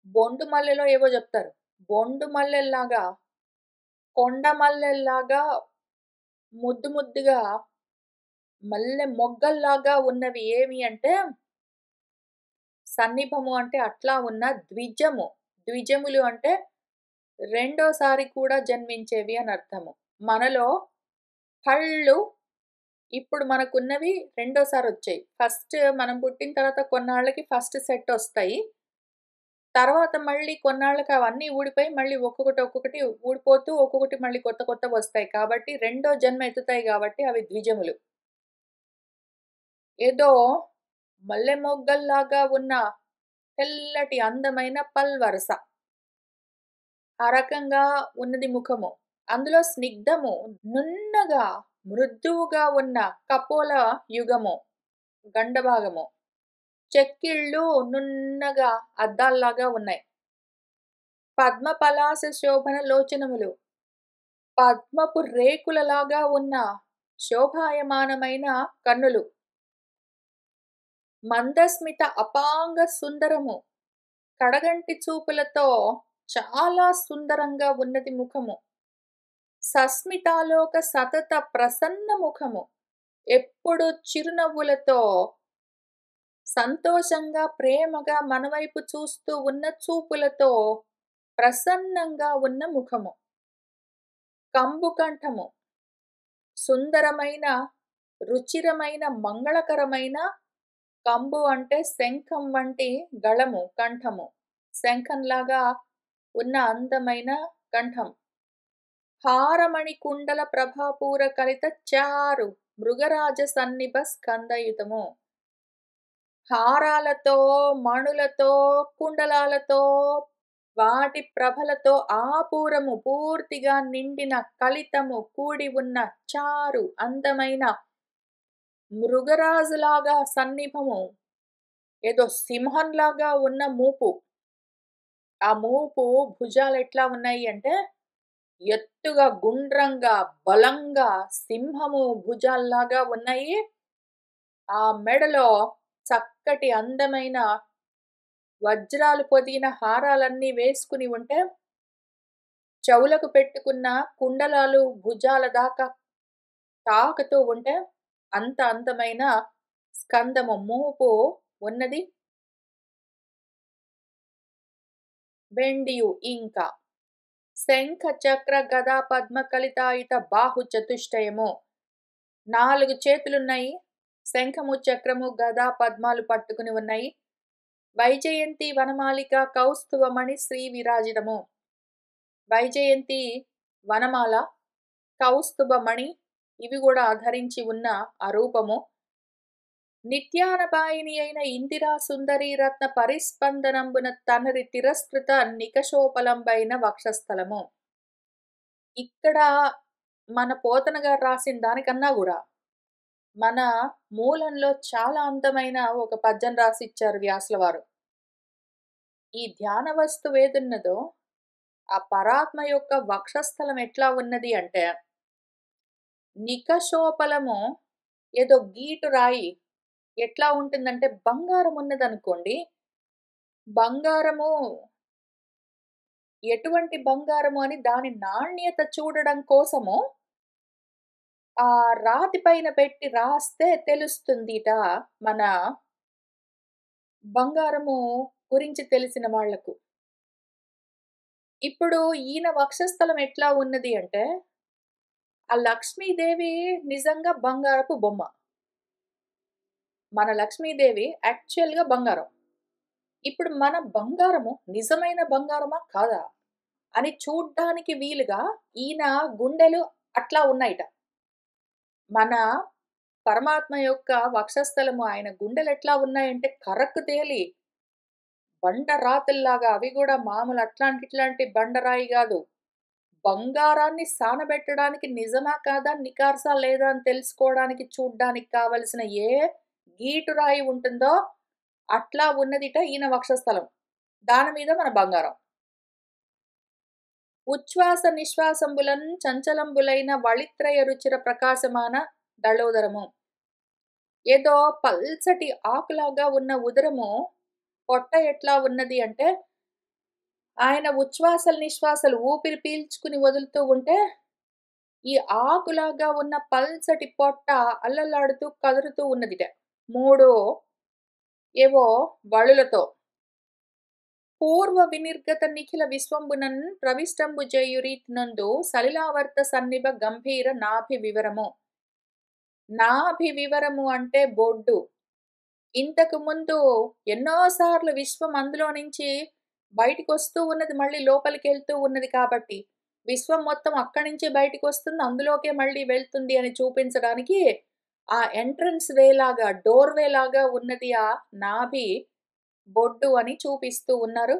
బొండు మల్లెలో ఏవో జెప్తారు. బొండు మల్లెల్లాగా, కొండ మల్లెల్లాగా ముద్దు ముద్దుగా మల్లె మొగ్గల్లాగా ఉన్నవి ఏమి అంటే, సన్నిభము అంటే అట్లా ఉన్న ద్విజము. ద్విజములు అంటే రెండోసారి కూడా జన్మించేవి అని అర్థము. మనలో కళ్ళు ఇప్పుడు మనకున్నవి రెండోసారొచ్చాయి. ఫస్ట్ మనం పుట్టిన తర్వాత కొన్నాళ్ళకి ఫస్ట్ సెట్టొస్తాయి. తర్వాత మళ్ళీ కొన్నాళ్ళకి అవన్నీ ఊడిపోయి మళ్ళీ ఒక్కొక్కటి, ఒక్కొక్కటి ఊడిపోతూ ఒక్కొక్కటి మళ్ళీ కొత్త కొత్తవొస్తాయి. కాబట్టి రెండో జన్మ ఎత్తుతాయి గాబట్టి అవి ద్విజములు. ఏదో మల్లె మొగ్గల్లాగా ఉన్న తెల్లటి అందమైన పల్వరస. ఆ రకంగా ఉన్నది ముఖము. అందులో స్నిగ్ధము, నున్నగా, మృదువుగా ఉన్న కపోల యుగము, గండభాగము. చెక్కిళ్ళు నున్నగా అద్దాల్లాగా ఉన్నాయి. పద్మ పలాస శోభన లోచనములు. పద్మపు రేకులలాగా ఉన్న శోభాయమానమైన కన్నులు. మందస్మిత అపాంగ సుందరము. కడగంటి చూపులతో చాలా సుందరంగా ఉన్నది ముఖము. సస్మితాలోక సతత ప్రసన్న ముఖము. ఎప్పుడు చిరునవ్వులతో సంతోషంగా, ప్రేమగా మన వైపు చూస్తూ ఉన్న చూపులతో ప్రసన్నంగా ఉన్న ముఖము. కంబు కంఠము. సుందరమైన, రుచిరమైన, మంగళకరమైన కంబు అంటే శంఖం వంటి గళము, కంఠము. శంఖంలాగా ఉన్న అందమైన కంఠం. హారమణి కుండల ప్రభాపూర కలిత చారు మృగరాజ సన్నిభ స్కందయుతము. హారాలతో, మణులతో, కుండలాలతో, వాటి ప్రభలతో ఆపూరము పూర్తిగా నిండిన కలితము కూడి ఉన్న చారు అందమైన మృగరాజులాగా సన్నిభము. ఏదో సింహంలాగా ఉన్న మూపు. ఆ మూపు భుజాలెట్లా ఉన్నాయి అంటే, ఎత్తుగా, గుండ్రంగా, బలంగా సింహము భుజాల్లాగా ఉన్నాయి. ఆ మెడలో చక్కటి అందమైన వజ్రాలు పొదిగిన హారాలన్నీ వేసుకుని ఉంటే, చెవులకు పెట్టుకున్న కుండలాలు భుజాల దాకా తాకుతూ ఉంటే, అంత అందమైన స్కందము మూపు ఉన్నది. వెండియు ఇంకా శంఖ చక్ర గదా పద్మ కలితాయుత బాహు చతుష్టయము. 4 చేతులున్నాయి. శంఖము, చక్రము, గదా, పద్మాలు పట్టుకుని ఉన్నాయి. వైజయంతి వనమాలిక కౌస్తుభమణి శ్రీ విరాజితము. వైజయంతి వనమాల, కౌస్తుభమణి ఇవి కూడా ధరించి ఉన్న ఆ రూపము. నిత్యానపాయిని అయిన ఇందిరా సుందరి రత్న పరిస్పందనంబున తనరి తిరస్కృత నికషోపలంబైన వక్షస్థలము. ఇక్కడ మన పోతన గారు రాసిన దానికన్నా గూడా మన మూలంలో చాలా అందమైన ఒక పద్యం రాసిచ్చారు వ్యాసుల వారు. ఈ ధ్యాన వస్తువు ఏదున్నదో ఆ పరాత్మ యొక్క వక్షస్థలం ఎట్లా ఉన్నది అంటే, నికషోపలము ఏదో గీటు రాయి ఎట్లా ఉంటుందంటే, బంగారం ఉన్నదనుకోండి, బంగారము ఎటువంటి బంగారము అని దాని నాణ్యత చూడడం కోసము ఆ రాతి పైన పెట్టి రాస్తే తెలుస్తుందిట మన బంగారము గురించి తెలిసిన వాళ్ళకు. ఇప్పుడు ఈయన వక్షస్థలం ఎట్లా ఉన్నది అంటే, ఆ లక్ష్మీదేవి నిజంగా బంగారపు బొమ్మ. మన లక్ష్మీదేవి యాక్చువల్‌గా బంగారం. ఇప్పుడు మన బంగారము నిజమైన బంగారమా? కాదా? అని చూడ్డానికి వీలుగా ఈయన గుండెలు అట్లా ఉన్నాయిట. మన పరమాత్మ యొక్క వక్షస్థలము ఆయన గుండెలెట్లా ఉన్నాయంటే కర్రకు తేలి బండరాతుల్లాగా అవి గూడా మామూలు ఇట్లాంటి బండరాయి గాదు. బంగారాన్ని సానబెట్టడానికి నిజమా? కాదా? నికార్సా? లేదా? అని తెలుసుకోవడానికి చూడ్డానికి కావలసిన ఏ గీటురాయి ఉంటుందో అట్లా ఉన్నదిట ఈయన వక్షస్థలం. దాని మీద మన బంగారం. ఉచ్ఛ్వాస నిశ్వాసంబులన్ చంచలంబులైన వళిత్రయ రుచిర ప్రకాశమాన దళోదరము. ఏదో పల్చటి ఆకులాగా ఉన్న ఉదరము పొట్ట ఎట్లా ఉన్నది అంటే, ఆయన ఉచ్ఛ్వాసలు, నిశ్వాసాలు ఊపిరి పీల్చుకుని వదులుతూ ఉంటే, ఈ ఆకులాగా ఉన్న పల్చటి పొట్ట అల్లల్లాడుతూ కదులుతూ ఉన్నదిట. 3 ఏవో వళులతో. పూర్వ వినిర్గత నిఖిల విశ్వంబునన్ ప్రవిష్టంబు జేయురీత్నందు సలిలావర్త సన్నిభ గంభీర నాభి వివరము. నాభి వివరము అంటే బొడ్డు. ఇంతకు ముందు ఎన్నో సార్లు విశ్వం అందులో నుంచి బయటికొస్తూ ఉన్నది. మళ్ళీ లోపలికెళ్తూ ఉన్నది కాబట్టి, విశ్వం మొత్తం అక్కడి నుంచే బయటికొస్తుంది. అందులోకే మళ్ళీ వెళ్తుంది అని చూపించడానికి ఆ ఎంట్రన్స్ వే లాగా, డోర్ వే లాగా ఉన్నది ఆ నాభి బొడ్డు అని చూపిస్తూ ఉన్నారు.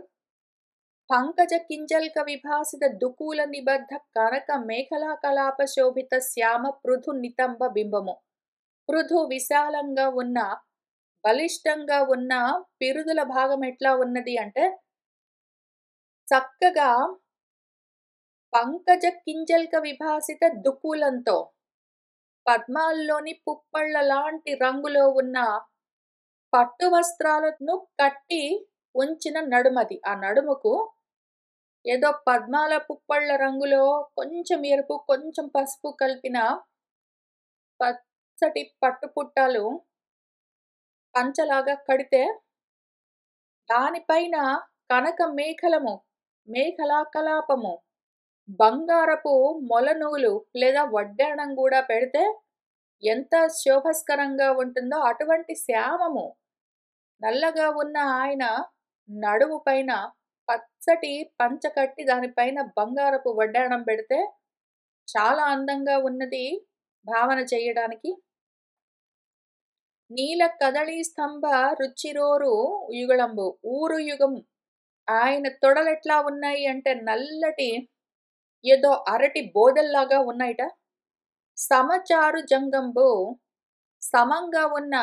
పంకజ కింజల్క విభాసిత దుకూల నిబద్ధ కనక మేఖలా కలాప శోభిత శ్యామ పృథు నితంబ బింబము. పృథు విశాలంగా ఉన్న బలిష్టంగా ఉన్న పిరుదుల భాగం ఎట్లా ఉన్నది అంటే, చక్కగా పంకజ కింజల్క విభాసిత దుకూలంతో పద్మాల్లోని పుప్పళ్ళ లాంటి రంగులో ఉన్న పట్టు వస్త్రాలను కట్టి ఉంచిన నడుమది. ఆ నడుముకు ఏదో పద్మాల పుప్పళ్ళ రంగులో కొంచెం ఎరుపు, కొంచెం పసుపు కలిపిన పచ్చటి పట్టు పుట్టాలు పంచలాగా కడితే, దానిపైన కనక మేఖలము, మేఖలా కలాపము, బంగారపు మొలనూలు లేదా వడ్డాణం గూడా పెడితే ఎంత శోభస్కరంగా ఉంటుందో అటువంటి శ్యామము నల్లగా ఉన్న ఆయన నడుము పైన పచ్చటి పంచ కట్టి దానిపైన బంగారపు వడ్డాణం పెడితే చాలా అందంగా ఉన్నది భావన చేయడానికి. నీల కదళీ స్తంభ రుచిరోరు యుగళంబు ఊరు యుగం. ఆయన తొడలెట్లా ఉన్నాయి అంటే నల్లటి ఏదో అరటి బోదెల్లాగా ఉన్నాయిట. సమచారు జంగంబు సమంగా ఉన్న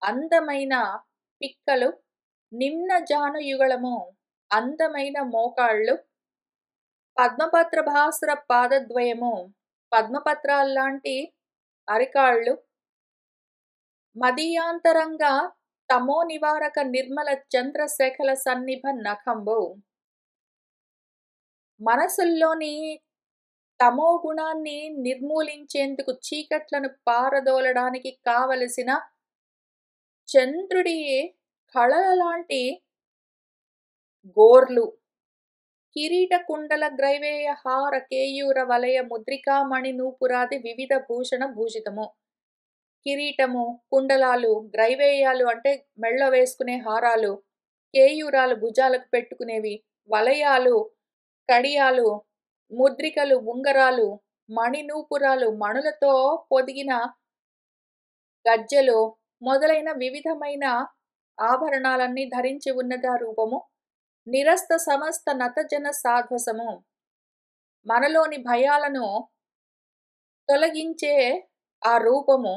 అందమైన పిక్కలు. నిమ్న జాను యుగళము అందమైన మోకాళ్ళు. పద్మపత్ర భాసుర పాదద్వయము పద్మపత్రాల్లాంటి అరికాళ్ళు. మదీయాంతరంగా తమో నివారక నిర్మల చంద్రశేఖల సన్నిభ నఖంబు. మనసుల్లోని తమో గుణాన్ని నిర్మూలించేందుకు చీకట్లను పారదోలడానికి కావలసిన చంద్రుడి కళల లాంటి గోర్లు. కిరీట కుండల గ్రైవేయ హార కేయూర వలయ ముద్రికామణి నూపురాది వివిధ భూషణ భూషితము. కిరీటము, కుండలాలు, గ్రైవేయాలు అంటే మెళ్ళో వేసుకునే హారాలు, కేయూరాలు భుజాలకు పెట్టుకునేవి, వలయాలు, కడియాలు, ముద్రికలు, ఉంగరాలు, మణినూపురాలు, మణులతో పొదిగిన గజ్జెలు మొదలైన వివిధమైన ఆభరణాలన్నీ ధరించి ఉన్నది ఆ రూపము. నిరస్త సమస్త నతజన సాధ్వసము. మనలోని భయాలను తొలగించే ఆ రూపము.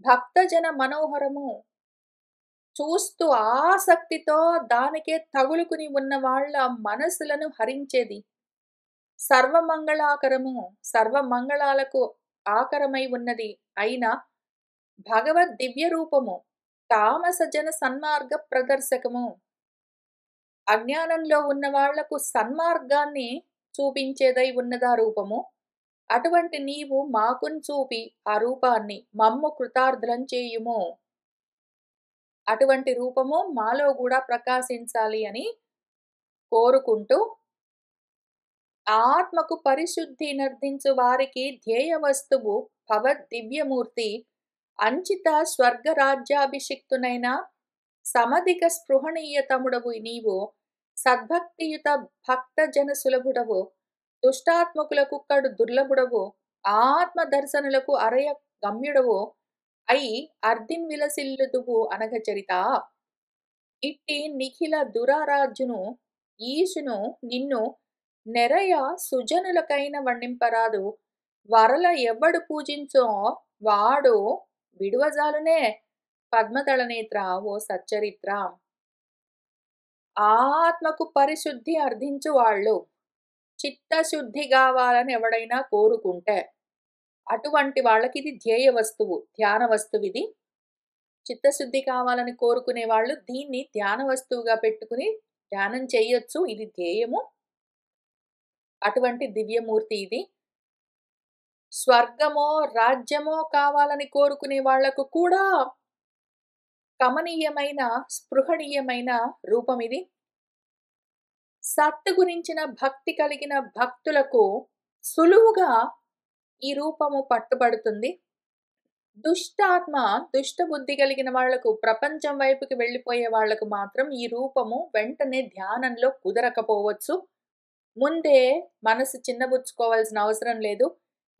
భక్తజన మనోహరము. చూస్తూ ఆసక్తితో దానికే తగులుకుని ఉన్న వాళ్ళ మనసులను హరించేది. సర్వమంగళాకరము. సర్వమంగళాలకు ఆకరమై ఉన్నది అయిన భగవద్ దివ్య రూపము. తామస జన సన్మార్గ ప్రదర్శకము. అజ్ఞానంలో ఉన్న వాళ్లకు సన్మార్గాన్ని చూపించేదై ఉన్నదా రూపము. అటువంటి నీవు మాకున్ చూపి ఆ రూపాన్ని మమ్ము కృతార్థులం చేయుము. అటువంటి రూపము మాలో కూడా ప్రకాశించాలి అని కోరుకుంటూ ఆత్మకు పరిశుద్ధి నర్దించు వారికి ధ్యేయ వస్తువు భగవద్ దివ్యమూర్తి అంచిత స్వర్గరాజ్యాభిషిక్తునైన సమధిక స్పృహణీయతముడవు నీవు సద్భక్తియుత భక్త జన సులభుడవు దుష్టాత్మకులకు కడు దుర్లభుడవు ఆత్మ దర్శనులకు అరయ గమ్యుడవు అయి అర్ధిన్ విలసిల్లుదువు అనగచరిత. ఇట్టి నిఖిల దురారాజ్యును ఈశును నిన్ను నెరయ సుజనులకైన వర్ణింపరాదు. వరల ఎవ్వడు పూజించో వాడు విడువజాలునే పద్మదళ నేత్ర ఓ సచ్చరిత్ర. ఆత్మకు పరిశుద్ధి అర్థించు వాళ్ళు చిత్తశుద్ధి కావాలని ఎవడైనా కోరుకుంటే అటువంటి వాళ్ళకి ఇది ధ్యేయ వస్తువు, ధ్యాన వస్తువు. ఇది చిత్తశుద్ధి కావాలని కోరుకునే వాళ్ళు దీన్ని ధ్యాన వస్తువుగా పెట్టుకుని ధ్యానం చేయొచ్చు. ఇది ధ్యేయము. అటువంటి దివ్యమూర్తి ఇది. స్వర్గమో రాజ్యమో కావాలని కోరుకునే వాళ్లకు కూడా కమనీయమైన స్పృహణీయమైన రూపం ఇది. సత్తు గురించిన భక్తి కలిగిన భక్తులకు సులువుగా ఈ రూపము పట్టుబడుతుంది. దుష్టాత్మ దుష్ట బుద్ధి కలిగిన వాళ్లకు, ప్రపంచం వైపుకి వెళ్ళిపోయే వాళ్లకు మాత్రం ఈ రూపము వెంటనే ధ్యానంలో కుదరకపోవచ్చు. ముందే మనసు చిన్నబుచ్చుకోవాల్సిన అవసరం లేదు.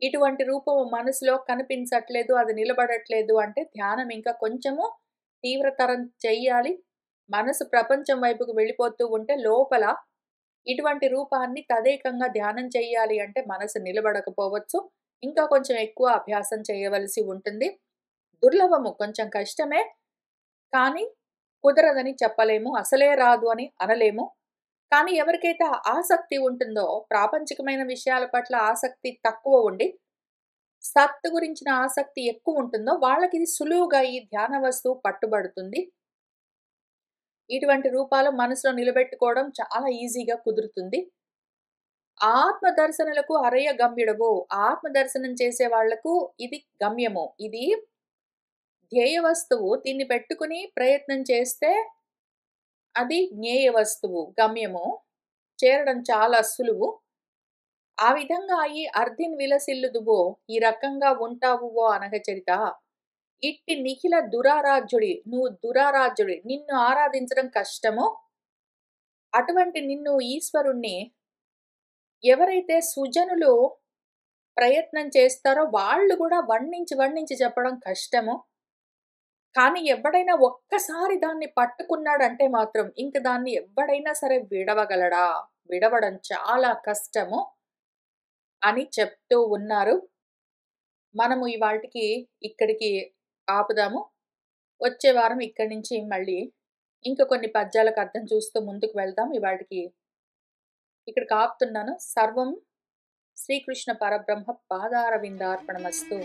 ఇటువంటి రూపము మనసులో కనిపించట్లేదు, అది నిలబడట్లేదు అంటే ధ్యానం ఇంకా కొంచెము తీవ్రతరం చెయ్యాలి. మనసు ప్రపంచం వైపుకు వెళ్ళిపోతూ ఉంటే లోపల ఇటువంటి రూపాన్ని తదేకంగా ధ్యానం చెయ్యాలి అంటే మనసు నిలబడకపోవచ్చు. ఇంకా కొంచెం ఎక్కువ అభ్యాసం చేయవలసి ఉంటుంది. దుర్లభము, కొంచెం కష్టమే, కానీ కుదరదని చెప్పలేము, అసలే రాదు అని అనలేము. కానీ ఎవరికైతే ఆసక్తి ఉంటుందో, ప్రాపంచికమైన విషయాల పట్ల ఆసక్తి తక్కువ ఉండి సత్తు గురించిన ఆసక్తి ఎక్కువ ఉంటుందో వాళ్ళకి ఇది సులువుగా ఈ ధ్యాన వస్తువు పట్టుబడుతుంది. ఇటువంటి రూపాలు మనసులో నిలబెట్టుకోవడం చాలా ఈజీగా కుదురుతుంది. ఆత్మ దర్శనులకు అరయ గమ్యుడవు. ఆత్మ దర్శనం చేసే వాళ్లకు ఇది గమ్యము, ఇది ధ్యేయ వస్తువు. దీన్ని పెట్టుకుని ప్రయత్నం చేస్తే అది జ్ఞేయ వస్తువు, గమ్యము. చేరడం చాలా సులువు. ఆ విధంగా ఈ అర్ధిన్ విలసిల్లుదువో, ఈ రకంగా ఉంటావువో అనగచరిత. ఇట్టి నిఖిల దురారాధ్యుడి, నువ్వు దురారాధ్యుడి, నిన్ను ఆరాధించడం కష్టమో అటువంటి నిన్ను ఈశ్వరుణ్ణి ఎవరైతే సుజనులు ప్రయత్నం చేస్తారో వాళ్ళు కూడా వర్ణించి చెప్పడం కష్టము. కానీ ఎవడైనా ఒక్కసారి దాన్ని పట్టుకున్నాడంటే మాత్రం ఇంక దాన్ని ఎవడైనా సరే విడవగలడా? విడవడం చాలా కష్టము అని చెప్తూ ఉన్నారు. మనము ఇవాల్టికి ఇక్కడికి ఆపుదాము. వచ్చే వారం ఇక్కడి నుంచి మళ్ళీ ఇంకా కొన్ని పద్యాలకు అర్థం చూస్తూ ముందుకు వెళ్దాం. ఇవాల్టికి ఇక్కడికి ఆపుతున్నాను. సర్వం శ్రీకృష్ణ పరబ్రహ్మ పాదారవిందార్పణమస్తు.